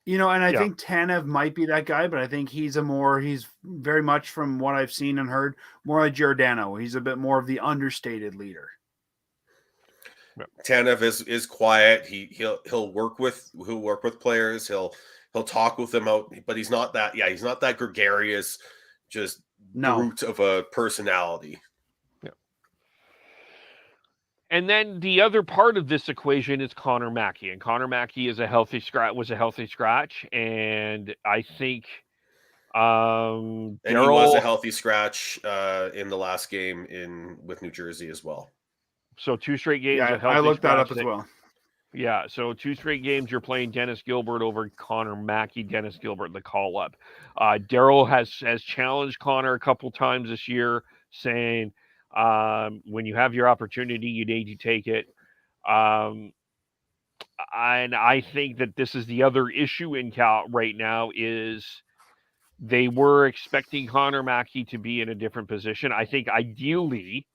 And I think Tanev might be that guy, but I think he's very much, from what I've seen and heard, more like Giordano. He's a bit more of the understated leader. Tanev is quiet. He'll work with players. He'll talk with them out, but he's not that. Yeah, he's not that gregarious, just brute of a personality. Yeah. And then the other part of this equation is Connor Mackey, and Connor Mackey was a healthy scratch, and I think and he was a healthy scratch in the last game with New Jersey as well. So 2 straight games. Yeah, I looked that up as well. Yeah, so 2 straight games you're playing Dennis Gilbert over Connor Mackey. Dennis Gilbert, the call up. Daryl has challenged Connor a couple times this year, saying when you have your opportunity, you need to take it. And I think that this is the other issue in Cal right now is they were expecting Connor Mackey to be in a different position. I think ideally,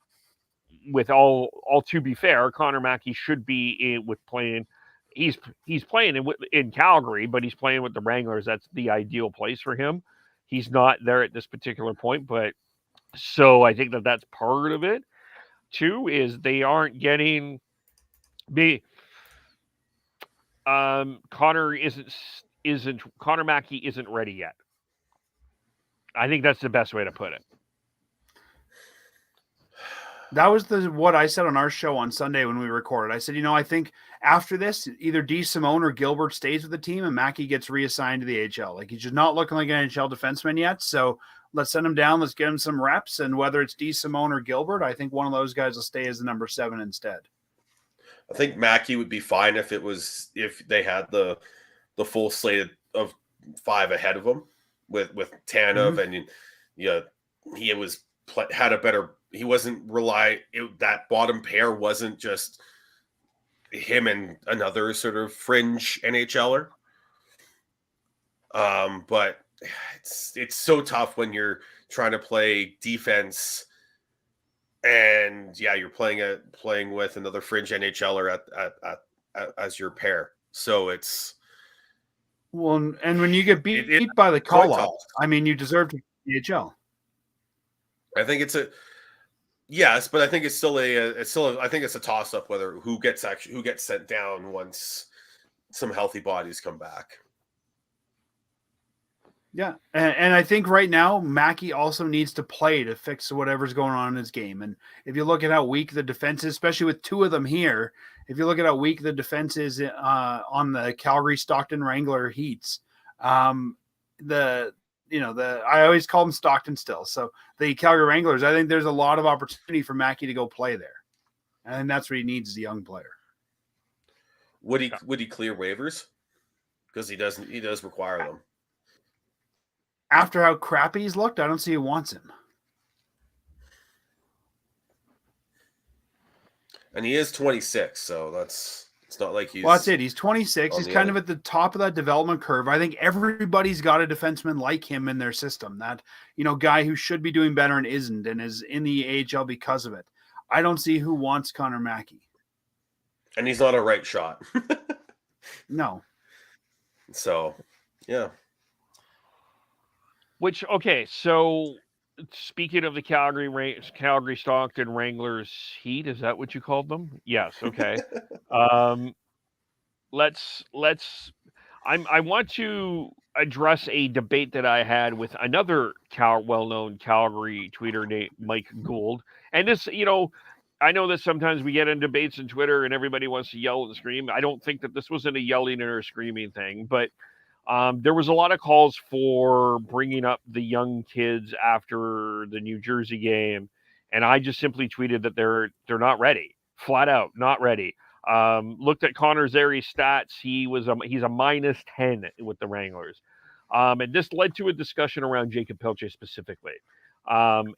with all to be fair, Connor Mackey should be playing. He's playing in Calgary, but he's playing with the Wranglers. That's the ideal place for him. He's not there at this particular point, but so I think that's part of it. Too is they aren't getting Connor Mackey isn't ready yet. I think that's the best way to put it. That was what I said on our show on Sunday when we recorded. I said, I think after this, either DeSimone or Gilbert stays with the team and Mackey gets reassigned to the AHL. Like, he's just not looking like an NHL defenseman yet. So let's send him down. Let's get him some reps. And whether it's DeSimone or Gilbert, I think one of those guys will stay as the number 7 instead. I think Mackey would be fine if they had the full slate of 5 ahead of him with Tanev and had a better. He wasn't that bottom pair wasn't just him and another sort of fringe NHLer. But it's so tough when you're trying to play defense and you're playing with another fringe NHLer at as your pair. So it's and when you get beat by the call up, I mean, you deserve to be NHL. I think it's yes, but I think it's still I think it's a toss up whether who gets sent down once some healthy bodies come back. Yeah, and I think right now Mackey also needs to play to fix whatever's going on in his game. And if you look at how weak the defense is, especially with two of them here, if you look at how weak the defense is on the Calgary Stockton Wrangler Heats, I always call them Stockton still. So the Calgary Wranglers, I think there's a lot of opportunity for Mackey to go play there, and that's what he needs as a young player. Would he clear waivers? Because he does require them. After how crappy he's looked, I don't see who wants him. And he is 26, so it's not like he's. Well, that's it. He's 26. He's kind of at the top of that development curve. I think everybody's got a defenseman like him in their system. That, guy who should be doing better and isn't, and is in the AHL because of it. I don't see who wants Connor Mackey. And he's not a right shot. No. So, yeah. So speaking of the Calgary Stockton Wranglers Heat, is that what you called them? Yes. Okay. I want to address a debate that I had with another well-known Calgary tweeter named Mike Gould. And this, I know that sometimes we get in debates on Twitter and everybody wants to yell and scream. I don't think that this wasn't a yelling or a screaming thing, but there was a lot of calls for bringing up the young kids after the New Jersey game, and I just simply tweeted that they're not ready, flat out not ready. Looked at Connor Zary's stats; he's a -10 with the Wranglers, and this led to a discussion around Jacob Pelche specifically. And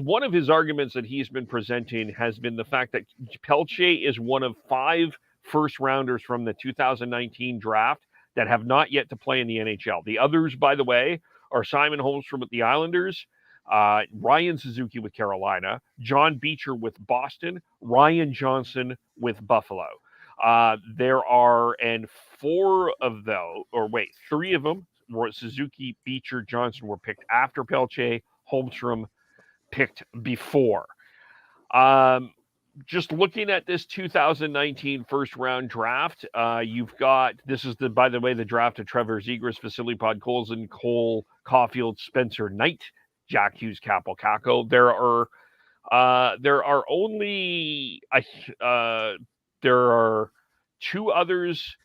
one of his arguments that he's been presenting has been the fact that Pelche is one of 5 first rounders from the 2019 draft that have not yet to play in the NHL. The others, by the way, are Simon Holmstrom with the Islanders, Ryan Suzuki with Carolina, John Beecher with Boston, Ryan Johnson with Buffalo. There are, and 3 of them, Suzuki, Beecher, Johnson were picked after Pelche, Holmstrom picked before. Just looking at this 2019 first round draft, this is the draft of Trevor Zegras, Vasily Podkolzin, Cole Caulfield, Spencer Knight, Jack Hughes, Kaapo Kakko. There are 2 others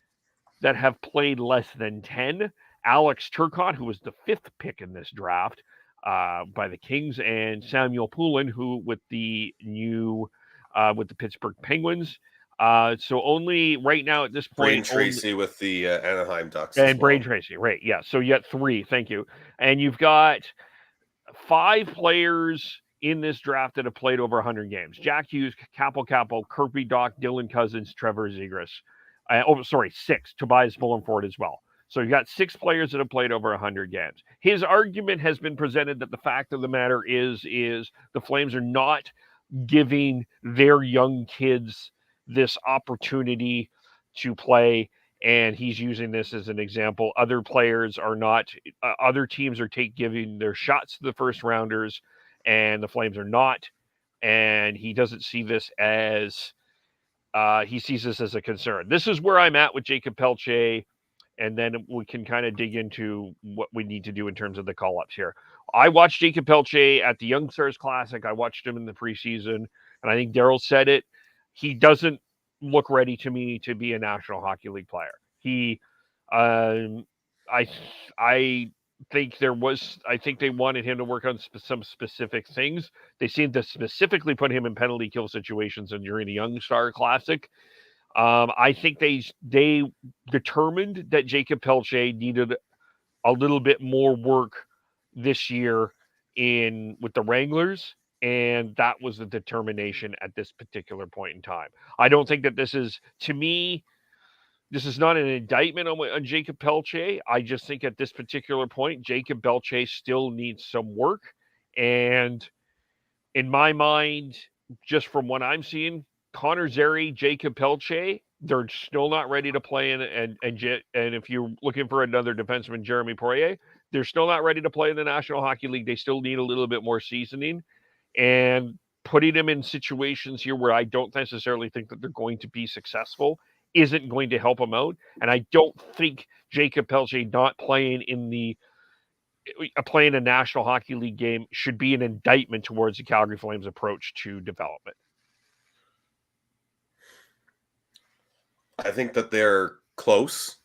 that have played less than 10. Alex Turcotte, who was the 5th pick in this draft by the Kings, and Samuel Poulin, who with the Pittsburgh Penguins. So only right now at this point, Braden Tracy with the Anaheim Ducks. And Braden Tracy, right. Yeah. So you got 3. Thank you. And you've got 5 players in this draft that have played over 100 games. Jack Hughes, Kaapo, Kirby Dach, Dylan Cousins, Trevor Zegras. 6. Tobias Fullenford as well. So you got 6 players that have played over 100 games. His argument has been presented that the fact of the matter is the Flames are not giving their young kids this opportunity to play, and he's using this as an example. Other players are not. Other teams are giving their shots to the first rounders, and the Flames are not. And he doesn't see this as. He sees this as a concern. This is where I'm at with Jacob Pelche, and then we can kind of dig into what we need to do in terms of the call-ups here. I watched Jacob Pelche at the Young Stars Classic. I watched him in the preseason, and I think Daryl said it. He doesn't look ready to me to be a National Hockey League player. I think they wanted him to work on some specific things. They seemed to specifically put him in penalty kill situations and during the Young Star Classic. I think they determined that Jacob Pelche needed a little bit more work this year with the Wranglers, and that was the determination at this particular point in time. I don't think that this is not an indictment on Jacob Pelche. I just think at this particular point, Jacob Pelche still needs some work, and in my mind, just from what I'm seeing, Connor Zary, Jacob Pelche, they're still not ready to play in, and if you're looking for another defenseman, Jeremy Poirier, they're still not ready to play in the National Hockey League. They still need a little bit more seasoning, and putting them in situations here where I don't necessarily think that they're going to be successful isn't going to help them out. And I don't think Jacob Pelche not playing in the playing a National Hockey League game should be an indictment towards the Calgary Flames' approach to development. I think that they're close.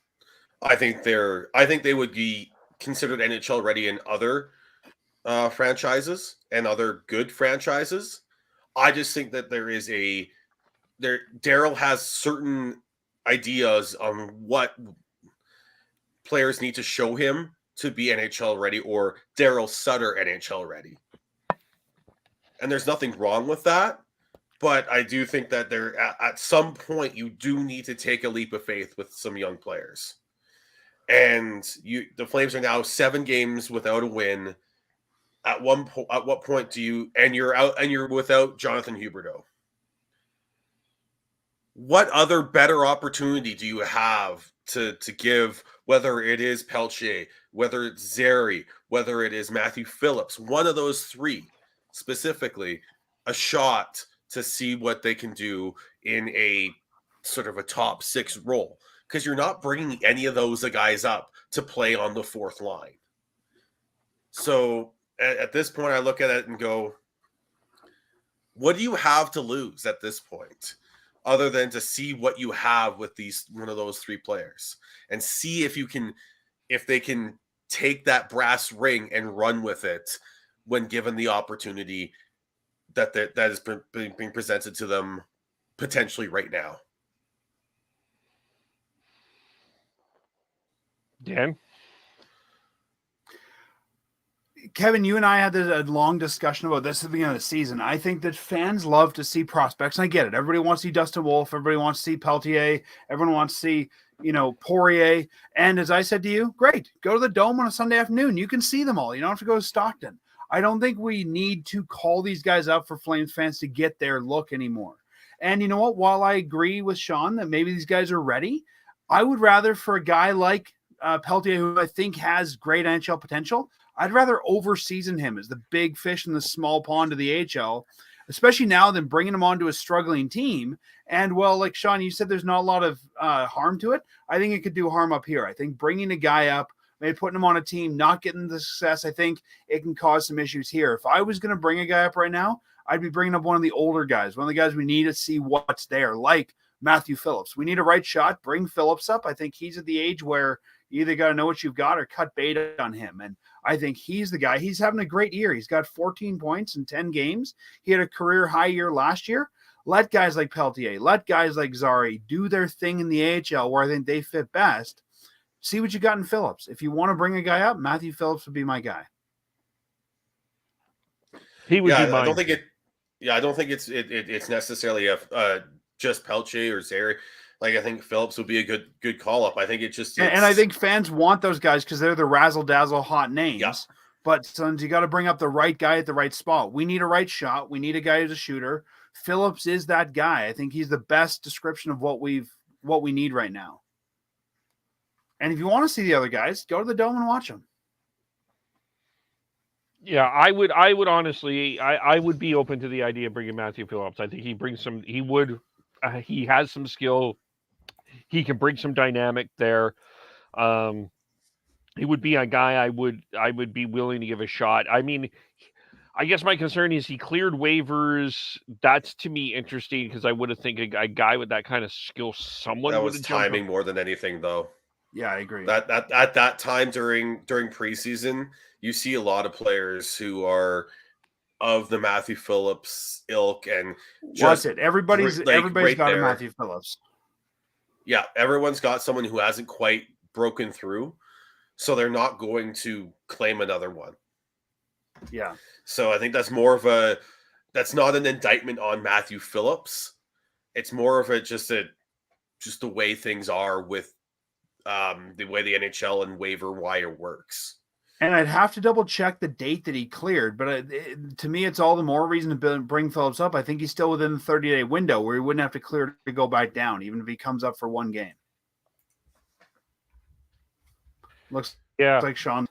I think they would be considered NHL ready in other franchises and other good franchises. I just think that Daryl has certain ideas on what players need to show him to be NHL ready, or Daryl Sutter NHL ready. And there's nothing wrong with that. But I do think that at some point you do need to take a leap of faith with some young players. And the Flames are now 7 games without a win. At what point do you, and you're without Jonathan Huberdeau? What other better opportunity do you have to give, whether it is Pelche, whether it's Zary, whether it is Matthew Phillips, one of those 3 specifically, a shot to see what they can do in a sort of a top 6 role? Because you're not bringing any of those guys up to play on the 4th line. So at this point, I look at it and go, what do you have to lose at this point, other than to see what you have with one of those 3 players and see if they can take that brass ring and run with it when given the opportunity that is being presented to them potentially right now. Dan? Kevin, you and I had a long discussion about this at the beginning of the season. I think that fans love to see prospects, and I get it. Everybody wants to see Dustin Wolf. Everybody wants to see Peltier. Everyone wants to see, Poirier. And as I said to you, great. Go to the Dome on a Sunday afternoon. You can see them all. You don't have to go to Stockton. I don't think we need to call these guys up for Flames fans to get their look anymore. And you know what? While I agree with Sean that maybe these guys are ready, I would rather, for a guy like Peltier, who I think has great NHL potential, I'd rather overseason him as the big fish in the small pond of the AHL, especially now, than bringing him onto a struggling team. And, well, like Sean, you said, there's not a lot of harm to it. I think it could do harm up here. I think bringing a guy up, maybe putting him on a team, not getting the success, I think it can cause some issues here. If I was going to bring a guy up right now, I'd be bringing up one of the older guys, one of the guys we need to see what's there, like Matthew Phillips. We need a right shot. Bring Phillips up. I think he's at the age where you either got to know what you've got or cut bait on him. And I think he's the guy. He's having a great year. He's got 14 points in 10 games. He had a career high year last year. Let guys like Peltier, let guys like Zary do their thing in the AHL where I think they fit best. See what you got in Phillips. If you want to bring a guy up, Matthew Phillips would be my guy. He would be mine. I don't think it's necessarily just Pelche or Zary. Like, I think Phillips would be a good call up. I think and I think fans want those guys because they're the razzle dazzle hot names. Yeah. But sons, you got to bring up the right guy at the right spot. We need a right shot. We need a guy who's a shooter. Phillips is that guy. I think he's the best description of what we need right now. And if you want to see the other guys, go to the Dome and watch them. Yeah, I would honestly, I would be open to the idea of bringing Matthew Phillips. I think he brings some. He has some skill. He can bring some dynamic there. He would be a guy I would be willing to give a shot. I mean, I guess my concern is he cleared waivers. That's, to me, interesting because I would have think a guy with that kind of skill, someone that was timing more than anything, though. Yeah, I agree. That at that time during preseason, you see a lot of players who are of the Matthew Phillips ilk, and just everybody's got a Matthew Phillips. Yeah, everyone's got someone who hasn't quite broken through, so they're not going to claim another one. Yeah. So I think that's not an indictment on Matthew Phillips. It's more of just the way things are with the way the NHL and waiver wire works. And I'd have to double check the date that he cleared, but to me, it's all the more reason to bring Phillips up. I think he's still within the 30-day window where he wouldn't have to clear to go back down, even if he comes up for one game. Looks like Sean.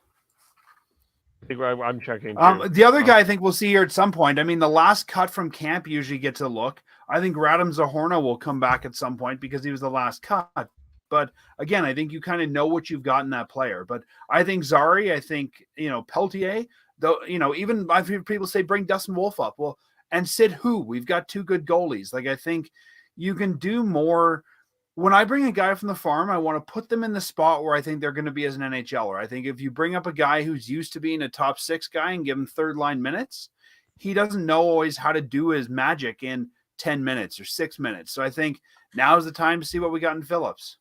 I think I'm checking. The other guy I think we'll see here at some point. I mean, the last cut from camp usually gets a look. I think Radim Zahorna will come back at some point because he was the last cut. But again, I think you kind of know what you've got in that player. But I think Zari, I think, Peltier, though, even I've heard people say bring Dustin Wolf up. Well, and Sid Hu, we've got two good goalies. Like, I think you can do more. When I bring a guy from the farm, I want to put them in the spot where I think they're going to be as an NHLer. I think if you bring up a guy who's used to being a top 6 guy and give him third line minutes, he doesn't know always how to do his magic in 10 minutes or 6 minutes. So I think now is the time to see what we got in Phillips.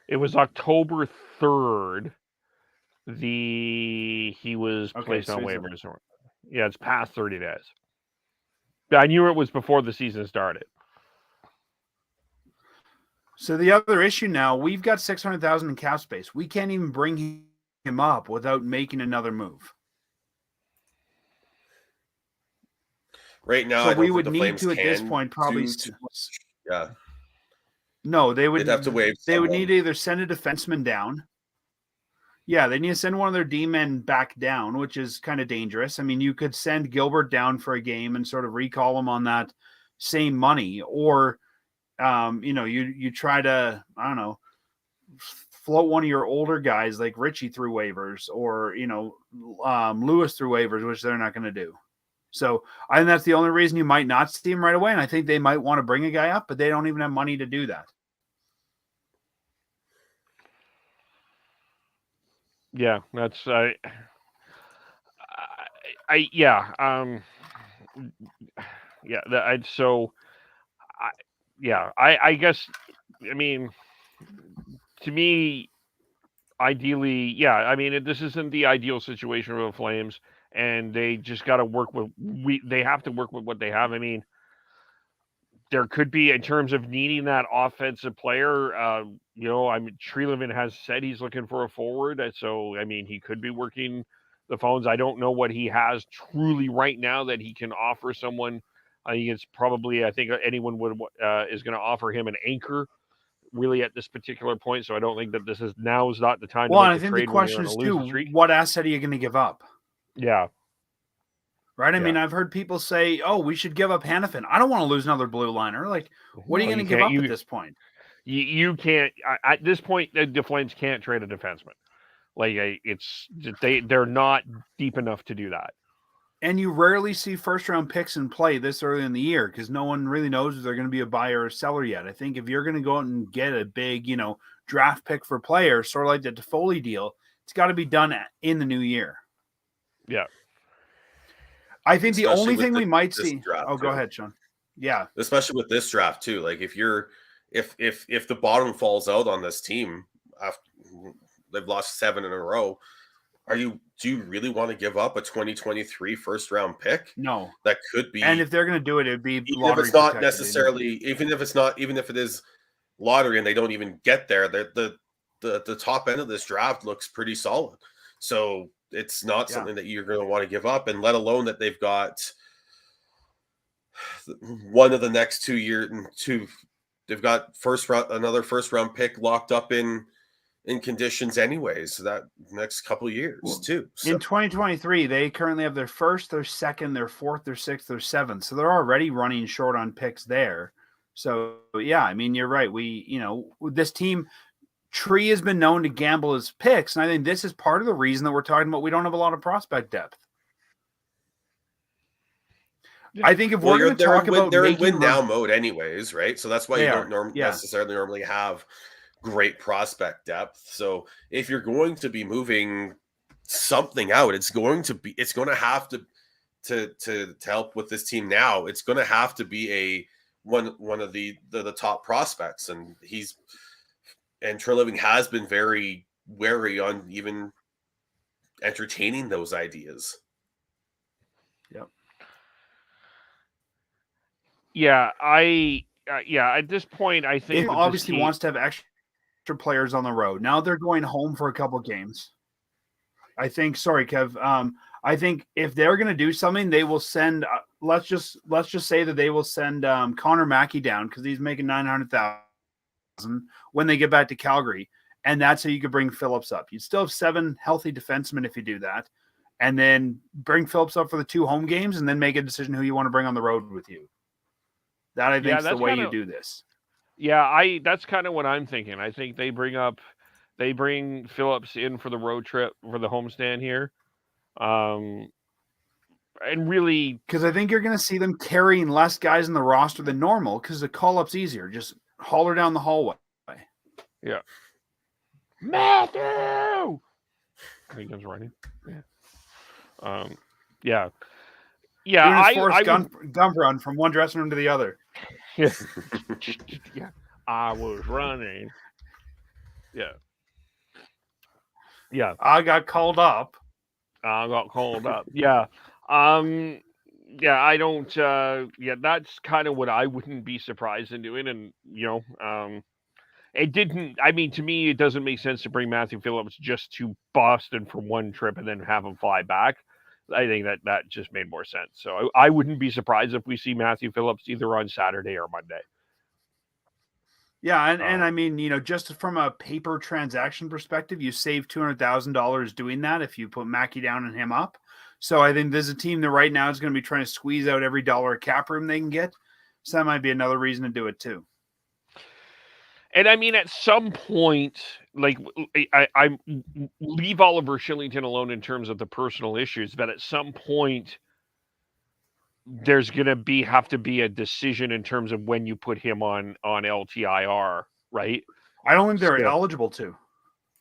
It was October 3rd. He was placed on waivers. Yeah, it's past 30 days. I knew it was before the season started. So the other issue now, we've got $600,000 in cap space. We can't even bring him up without making another move. Right now, so I don't we think would the need Flames to at this can point probably. do too much. Yeah. No, they would They'd have to waive They would someone. need to either send a defenseman down. Yeah, they need to send one of their D-men back down, which is kind of dangerous. I mean, you could send Gilbert down for a game and sort of recall him on that same money, or you try to, I don't know, float one of your older guys like Richie through waivers, or Lewis through waivers, which they're not going to do. So I think that's the only reason you might not see him right away. And I think they might want to bring a guy up, but they don't even have money to do that. Yeah, that's I guess, I mean, to me, ideally, this isn't the ideal situation for the Flames, and they just got to work with they have to work with what they have. I mean, there could be, in terms of needing that offensive player, Treliving has said he's looking for a forward. So, I mean, he could be working the phones. I don't know what he has truly right now that he can offer someone. I think anyone is going to offer him an anchor really at this particular point. So I don't think that now is not the time to make a trade. Well, I think the question is too, what asset are you going to give up? Yeah. Right. I mean, I've heard people say, "Oh, we should give up Hanifin." I don't want to lose another blue liner. Like, what are you going to give up at this point? You can't. At this point, the Flames can't trade a defenseman. Like, they're not deep enough to do that. And you rarely see first-round picks in play this early in the year because no one really knows if they're going to be a buyer or seller yet. I think if you're going to go out and get a big, draft pick for players, sort of like the Toffoli deal, it's got to be done in the new year. Yeah. I think the only thing we might see. Go ahead, Sean. Yeah. Especially with this draft too. Like, if the bottom falls out on this team after they've lost 7 in a row, do you really want to give up a 2023 first round pick? No. That could be. And if they're going to do it, it'd be even if it's not necessarily, even if it is lottery and they don't even get there, the top end of this draft looks pretty solid. So it's not something that you're going to want to give up, and let alone that they've got one of the next 2 years. They've got another first round pick locked up in conditions anyways, so that next couple of years too. So. In 2023, they currently have their first, their second, their fourth, their sixth, their seventh. So they're already running short on picks there. So yeah, I mean, you're right. This team, Tree has been known to gamble his picks, and I think this is part of the reason that we're talking about we don't have a lot of prospect depth. I think if we're going to talk about they're in win now mode anyways, right? So that's why you don't necessarily normally have great prospect depth. So if you're going to be moving something out, it's going to have to help with this team now. It's going to have to be one of the top prospects, and Treliving has been very wary on even entertaining those ideas. Yep. Yeah, at this point, I think he obviously wants to have extra players on the road. Now they're going home for a couple games. I think, sorry, Kev. I think if they're going to do something, they will send. Let's just say that they will send Connor Mackey down because he's making $900,000 when they get back to Calgary, and that's how you could bring Phillips up. You'd still have 7 healthy defensemen if you do that, and then bring Phillips up for the 2 home games, and then make a decision who you want to bring on the road with you. That I think is the way you do this. Yeah, that's kind of what I'm thinking. I think they bring Phillips in for the road trip for the homestand here. And really, Because I think you're going to see them carrying less guys in the roster than normal because the call up's easier. Just holler down the hallway. yeah. Matthew! He comes running. Yeah. Yeah. Yeah, Doing his I Forrest would, Gump run from one dressing room to the other. yeah. Yeah. I was running. Yeah. Yeah. I got called up. I got called up. Yeah. Yeah, I don't yeah, that's kind of what I wouldn't be surprised in doing. And it didn't, I mean, to me, it doesn't make sense to bring Matthew Phillips just to Boston for one trip and then have him fly back. I think that just made more sense. So I wouldn't be surprised if we see Matthew Phillips either on Saturday or Monday. Yeah, and I mean, just from a paper transaction perspective, you save $200,000 doing that if you put Mackey down and him up. So I think there's a team that right now is going to be trying to squeeze out every dollar of cap room they can get. So that might be another reason to do it too. And I mean, at some point, like I leave Oliver Shillington alone in terms of the personal issues, but at some point, there's going to have to be a decision in terms of when you put him on LTIR, right? I don't think they're eligible to.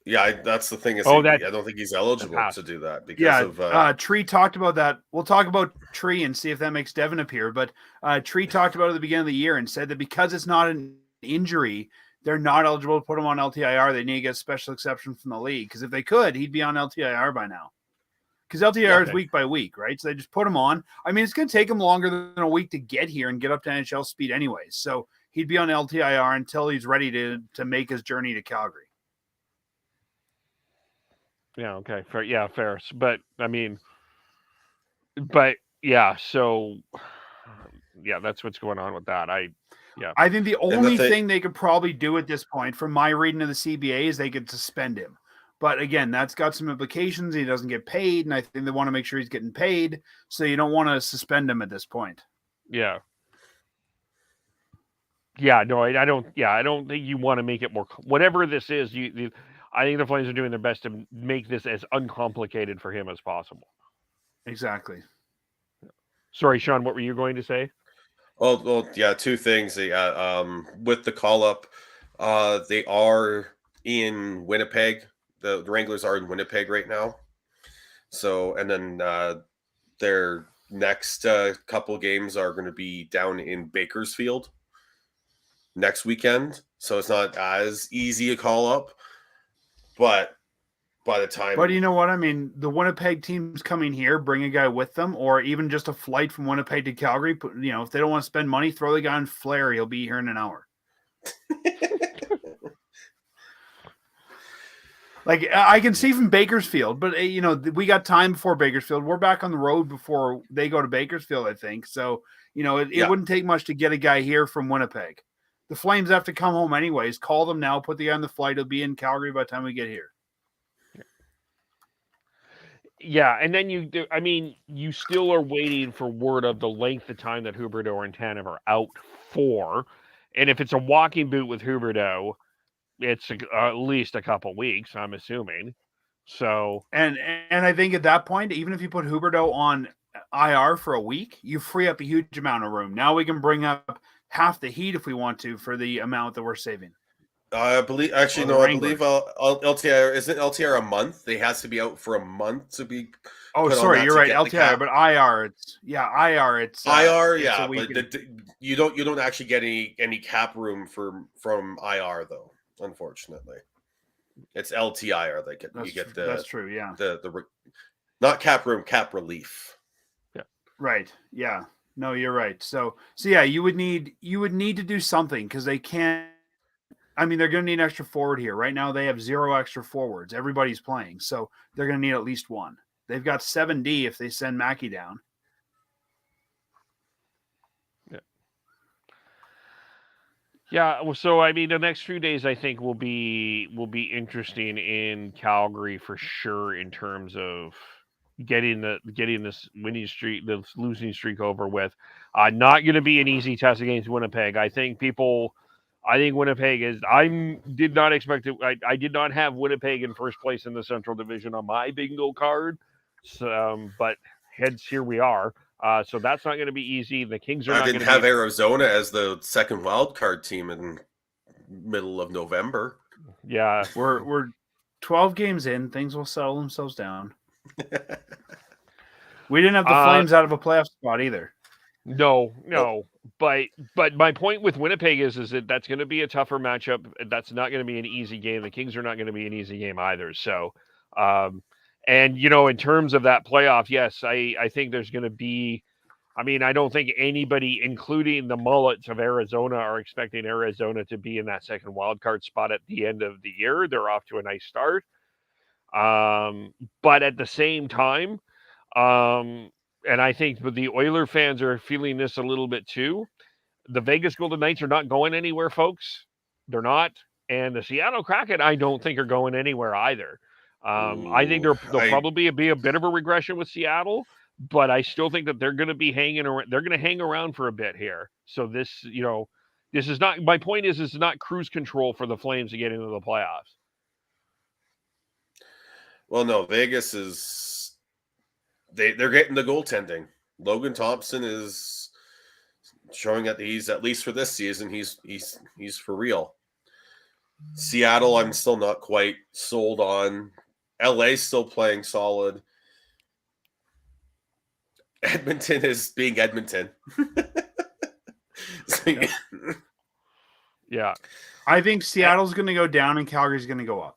Yeah, that's the thing. I don't think he's eligible to do that because of. Tree talked about that. We'll talk about Tree and see if that makes Devin appear. But Tree talked about it at the beginning of the year and said that because it's not an injury, they're not eligible to put him on LTIR. They need to get a special exception from the league because if they could, he'd be on LTIR by now. Because LTIR is week by week, right? So they just put him on. I mean, it's going to take him longer than a week to get here and get up to NHL speed anyways. So he'd be on LTIR until he's ready to make his journey to Calgary. Yeah, okay. Fair. Yeah, fair. But, I mean, yeah, so, yeah, that's what's going on with that. I think the only thing they could probably do at this point, from my reading of the CBA, is they could suspend him. But again, that's got some implications. He doesn't get paid, and I think they want to make sure he's getting paid. So you don't want to suspend him at this point. Yeah. Yeah, no, I don't. Yeah, I don't think you want to make it more. Whatever this is, I think the Flames are doing their best to make this as uncomplicated for him as possible. Exactly. Sorry, Sean, what were you going to say? Oh, well, yeah, two things. With the call up, they are in Winnipeg. The Wranglers are in Winnipeg right now. So, and then their next couple games are going to be down in Bakersfield next weekend. So it's not as easy a call up, but by the time. But you know what? I mean, the Winnipeg team's coming here, bring a guy with them, or even just a flight from Winnipeg to Calgary. If they don't want to spend money, throw the guy on Flair. He'll be here in an hour. Like, I can see from Bakersfield, but, we got time before Bakersfield. We're back on the road before they go to Bakersfield, I think. So, it wouldn't take much to get a guy here from Winnipeg. The Flames have to come home anyways. Call them now, put the guy on the flight. He'll be in Calgary by the time we get here. Yeah, and then you still are waiting for word of the length of time that Huberdeau and Tanev are out for. And if it's a walking boot with Huberdeau, it's at least a couple weeks, I'm assuming. So, and I think at that point, even if you put Huberdeau on IR for a week, you free up a huge amount of room. Now we can bring up half the heat if we want to for the amount that we're saving. I believe LTIR isn't LTIR a month. They has to be out for a month to be. Oh, sorry, you're right. LTIR, but IR, it's IR. It's IR, yeah, but you don't actually get any cap room from IR though. Unfortunately, it's LTIR that you get the. That's true. Yeah. The not cap room, cap relief. Yeah. Right. Yeah. No, you're right. So yeah, you would need to do something because they can't. I mean, they're going to need an extra forward here. Right now, they have 0 extra forwards. Everybody's playing, so they're going to need at least one. They've got 7D if they send Mackey down. Yeah, well, so I mean, the next few days I think will be interesting in Calgary for sure in terms of getting this winning streak, this losing streak over with. Not going to be an easy test against Winnipeg. I think people I think Winnipeg is. I did not expect it. I did not have Winnipeg in first place in the Central Division on my bingo card. So, but heads, here we are. So that's not going to be easy. The Kings are I not didn't going to have be. Arizona as the second wild card team in middle of November. Yeah, We're 12 games in. Things will settle themselves down. We didn't have the Flames out of a playoff spot either. No. But my point with Winnipeg is that that's going to be a tougher matchup. That's not going to be an easy game. The Kings are not going to be an easy game either. So, and in terms of that playoff, yes, I think there's going to be. I mean, I don't think anybody, including the Mullets of Arizona, are expecting Arizona to be in that second wild card spot at the end of the year. They're off to a nice start. But at the same time, and I think the Oiler fans are feeling this a little bit too. The Vegas Golden Knights are not going anywhere, folks. They're not. And the Seattle Kraken, I don't think, are going anywhere either. I think there'll probably be a bit of a regression with Seattle, but I still think that they're going to be hanging around. They're going to hang around for a bit here. So this is not. My point is, it's not cruise control for the Flames to get into the playoffs. Well, no, Vegas is. They're getting the goaltending. Logan Thompson is showing that he's, at least for this season, he's for real. Seattle, I'm still not quite sold on. LA's still playing solid. Edmonton is being Edmonton. Yeah. I think Seattle's going to go down and Calgary's going to go up.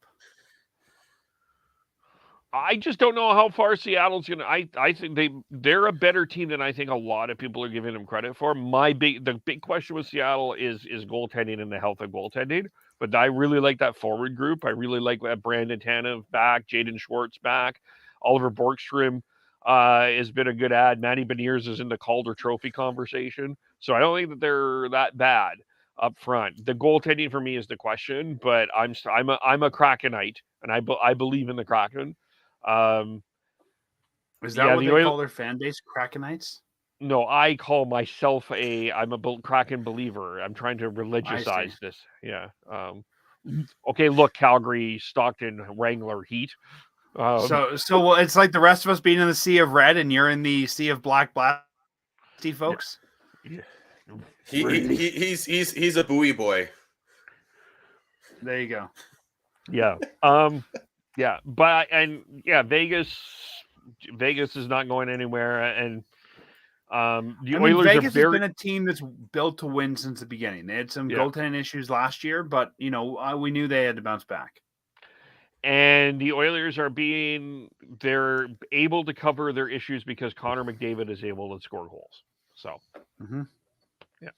I just don't know how far Seattle's going to. I think they're a better team than I think a lot of people are giving them credit for. The big question with Seattle is goaltending and the health of goaltending. But I really like that forward group. I really like that Brandon Tanev back, Jaden Schwartz back, Oliver Borgstrom has been a good ad. Matty Beniers is in the Calder Trophy conversation. So I don't think that they're that bad up front. The goaltending for me is the question, but I'm a Krakenite, and I believe in the Kraken. Is that what they call their fan base, Krakenites? No, I call myself I'm a Kraken believer. I'm trying to religiousize this. Yeah. Okay, look, Calgary, Stockton, Wrangler, Heat. So it's like the rest of us being in the sea of red, and you're in the sea of black, folks. Yeah. He's a buoy boy. There you go. Yeah. Yeah, but Vegas is not going anywhere, and the Oilers Vegas are has been a team that's built to win since the beginning. They had some goaltending issues last year, but we knew they had to bounce back. And the Oilers they're able to cover their issues because Connor McDavid is able to score goals. So. Mm-hmm. Yeah.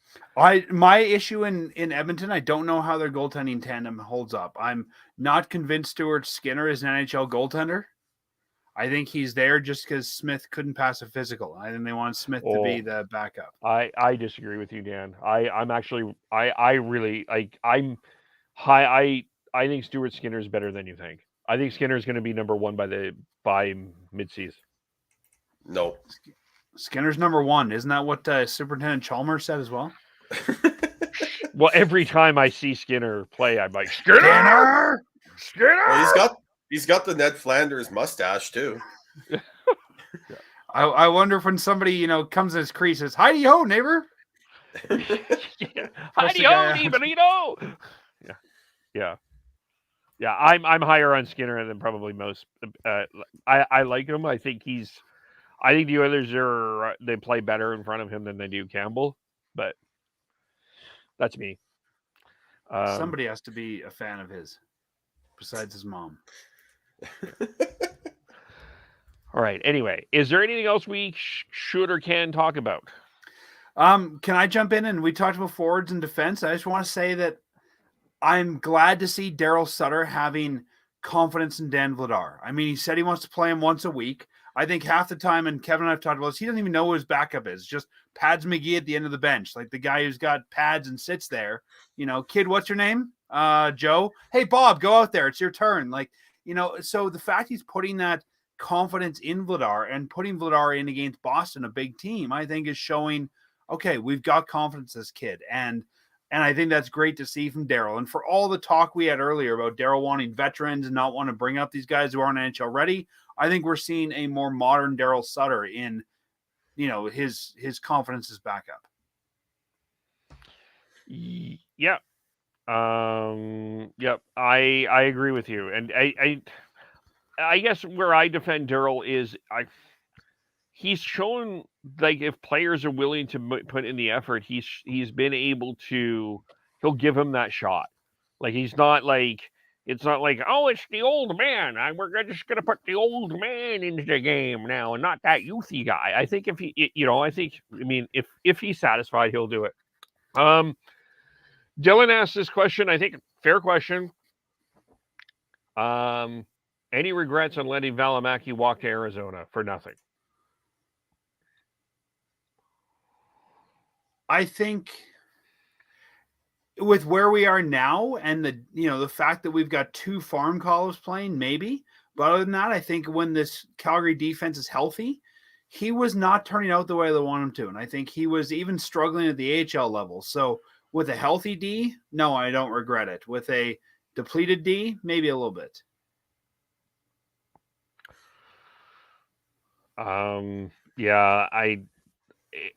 My issue in Edmonton, I don't know how their goaltending tandem holds up. I'm not convinced Stuart Skinner is an NHL goaltender. I think he's there just because Smith couldn't pass a physical. I think they want Smith to be the backup. I disagree with you, Dan. I think Stuart Skinner is better than you think. I think Skinner is going to be number one by midseason. No. Skinner's number one. Isn't that what Superintendent Chalmers said as well? Well, every time I see Skinner play, I'm like, Skinner! Well, he's got the Ned Flanders mustache too. I wonder if when somebody comes in his crease, says, "Heidi ho, neighbor." Heidi ho, neighbor. Yeah. I'm higher on Skinner than probably most. I like him. I think the Oilers they play better in front of him than they do Campbell, but that's me. Somebody has to be a fan of his, besides his mom. All right. Anyway, is there anything else we should or can talk about? Can I jump in? And we talked about forwards and defense. I just want to say that I'm glad to see Daryl Sutter having confidence in Dan Vladar. I mean, he said he wants to play him once a week. I think half the time, and Kevin and I have talked about this, he doesn't even know who his backup is. Just Pads McGee at the end of the bench, like the guy who's got pads and sits there. Kid, what's your name? Joe. Hey, Bob, go out there. It's your turn. So the fact he's putting that confidence in Vladar and putting Vladar in against Boston, a big team, I think is showing, okay, we've got confidence in this kid. And And I think that's great to see from Daryl. And for all the talk we had earlier about Daryl wanting veterans and not want to bring up these guys who aren't NHL ready, I think we're seeing a more modern Daryl Sutter in, his confidence is back up. Yeah. Yep. I agree with you. And I guess where I defend Daryl is he's shown, like, if players are willing to put in the effort, he's been able to, he'll give him that shot. Like, it's not like, oh, it's the old man. We're just going to put the old man into the game now and not that youthy guy. I think if he's satisfied, he'll do it. Dylan asked this question, I think fair question. Any regrets on letting Valimaki walk to Arizona for nothing? I think with where we are now and the fact that we've got 2 farm call-ups playing, maybe. But other than that, I think when this Calgary defense is healthy, he was not turning out the way they want him to. And I think he was even struggling at the AHL level. So with a healthy D, no, I don't regret it. With a depleted D, maybe a little bit.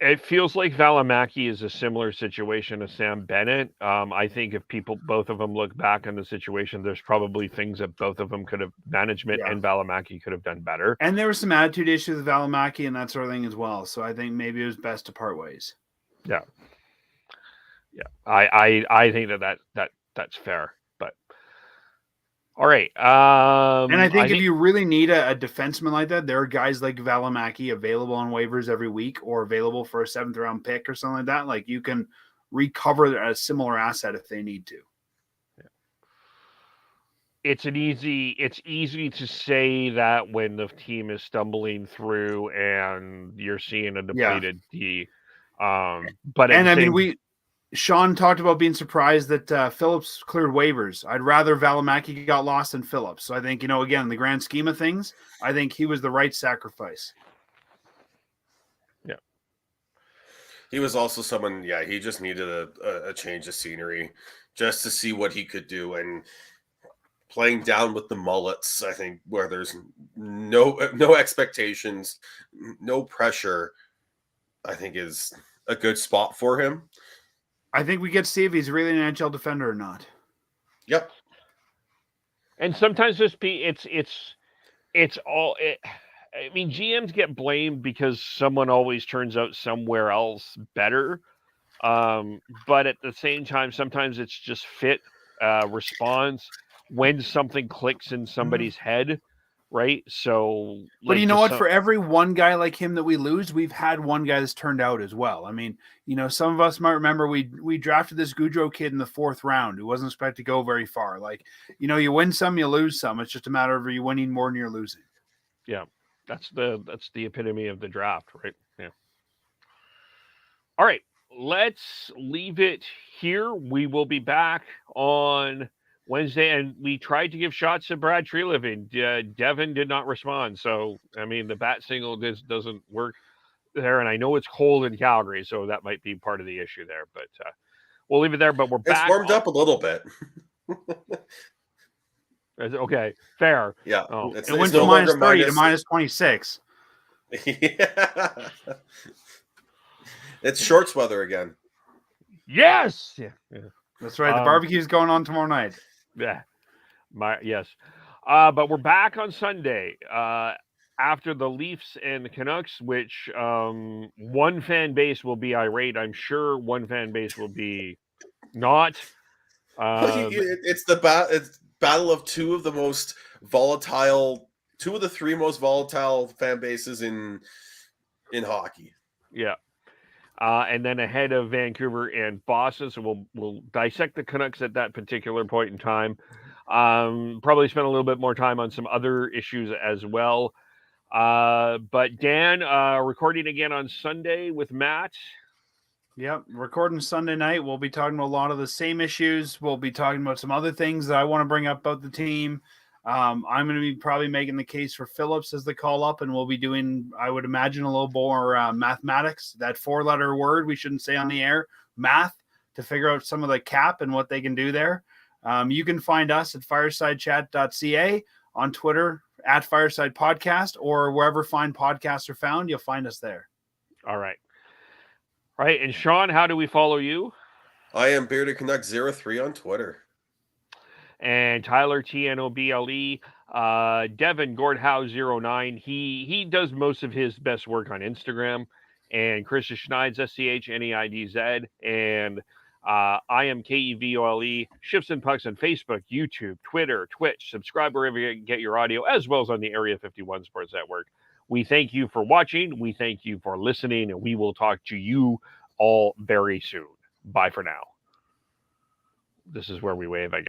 It feels like Valimaki is a similar situation to Sam Bennett. I think if both of them look back on the situation, there's probably things that both of them management and Valimaki could have done better. And there were some attitude issues with Valimaki and that sort of thing as well. So I think maybe it was best to part ways. Yeah. I think that's fair. But all right. And I think if you really need a defenseman like that, there are guys like Valimaki available on waivers every week or available for a 7th round pick or something like that. Like, you can recover a similar asset if they need to. It's easy to say that when the team is stumbling through and you're seeing a depleted D. Sean talked about being surprised that Phillips cleared waivers. I'd rather Valimaki got lost than Phillips. So I think, again, in the grand scheme of things, I think he was the right sacrifice. Yeah. He was also someone, he just needed a change of scenery just to see what he could do. And playing down with the Mullets, I think, where there's no expectations, no pressure, I think is a good spot for him. I think we get to see if he's really an NHL defender or not. Yep. And sometimes GMs get blamed because someone always turns out somewhere else better. But at the same time, sometimes it's just fit response when something clicks in somebody's head. Right. So, but you know what? For every one guy like him that we lose, we've had one guy that's turned out as well. I mean, some of us might remember we drafted this Goudreau kid in the 4th round who wasn't expected to go very far. Like, you win some, you lose some. It's just a matter of you winning more than you're losing. Yeah. That's the epitome of the draft, right? Yeah. All right. Let's leave it here. We will be back on Wednesday, and we tried to give shots to Brad Treliving. Devin did not respond. So, the bat single doesn't work there. And I know it's cold in Calgary, so that might be part of the issue there. But we'll leave it there. But we're back. It's warmed up a little bit. Okay, fair. Yeah. It went from minus 30 to minus 26. Yeah. It's shorts weather again. Yes. Yeah. That's right. The barbecue's going on tomorrow night. Yeah. Yes. But we're back on Sunday after the Leafs and the Canucks, which one fan base will be irate. I'm sure one fan base will be not. It's battle of two of the three most volatile fan bases in hockey. Yeah. And then ahead of Vancouver and Boston. So we'll dissect the Canucks at that particular point in time. Probably spend a little bit more time on some other issues as well. But Dan, recording again on Sunday with Matt. Yep, recording Sunday night. We'll be talking about a lot of the same issues. We'll be talking about some other things that I want to bring up about the team. I'm going to be probably making the case for Phillips as the call up, and we'll be doing, I would imagine, a little more mathematics. That 4-letter word we shouldn't say on the air, math, to figure out some of the cap and what they can do there. You can find us at firesidechat.ca, on Twitter at Fireside Podcast, or wherever fine podcasts are found, you'll find us there. All right. All right. And Sean, how do we follow you? I am Bearded Connect 03 on Twitter. And Tyler TNOBLE, Devin Gordhouse09. He does most of his best work on Instagram. And Christian Schneids, SCHNEIDZ. And I am KEVOLE. Shifts and Pucks on Facebook, YouTube, Twitter, Twitch. Subscribe wherever you get your audio, as well as on the Area 51 Sports Network. We thank you for watching. We thank you for listening. And we will talk to you all very soon. Bye for now. This is where we wave, I guess.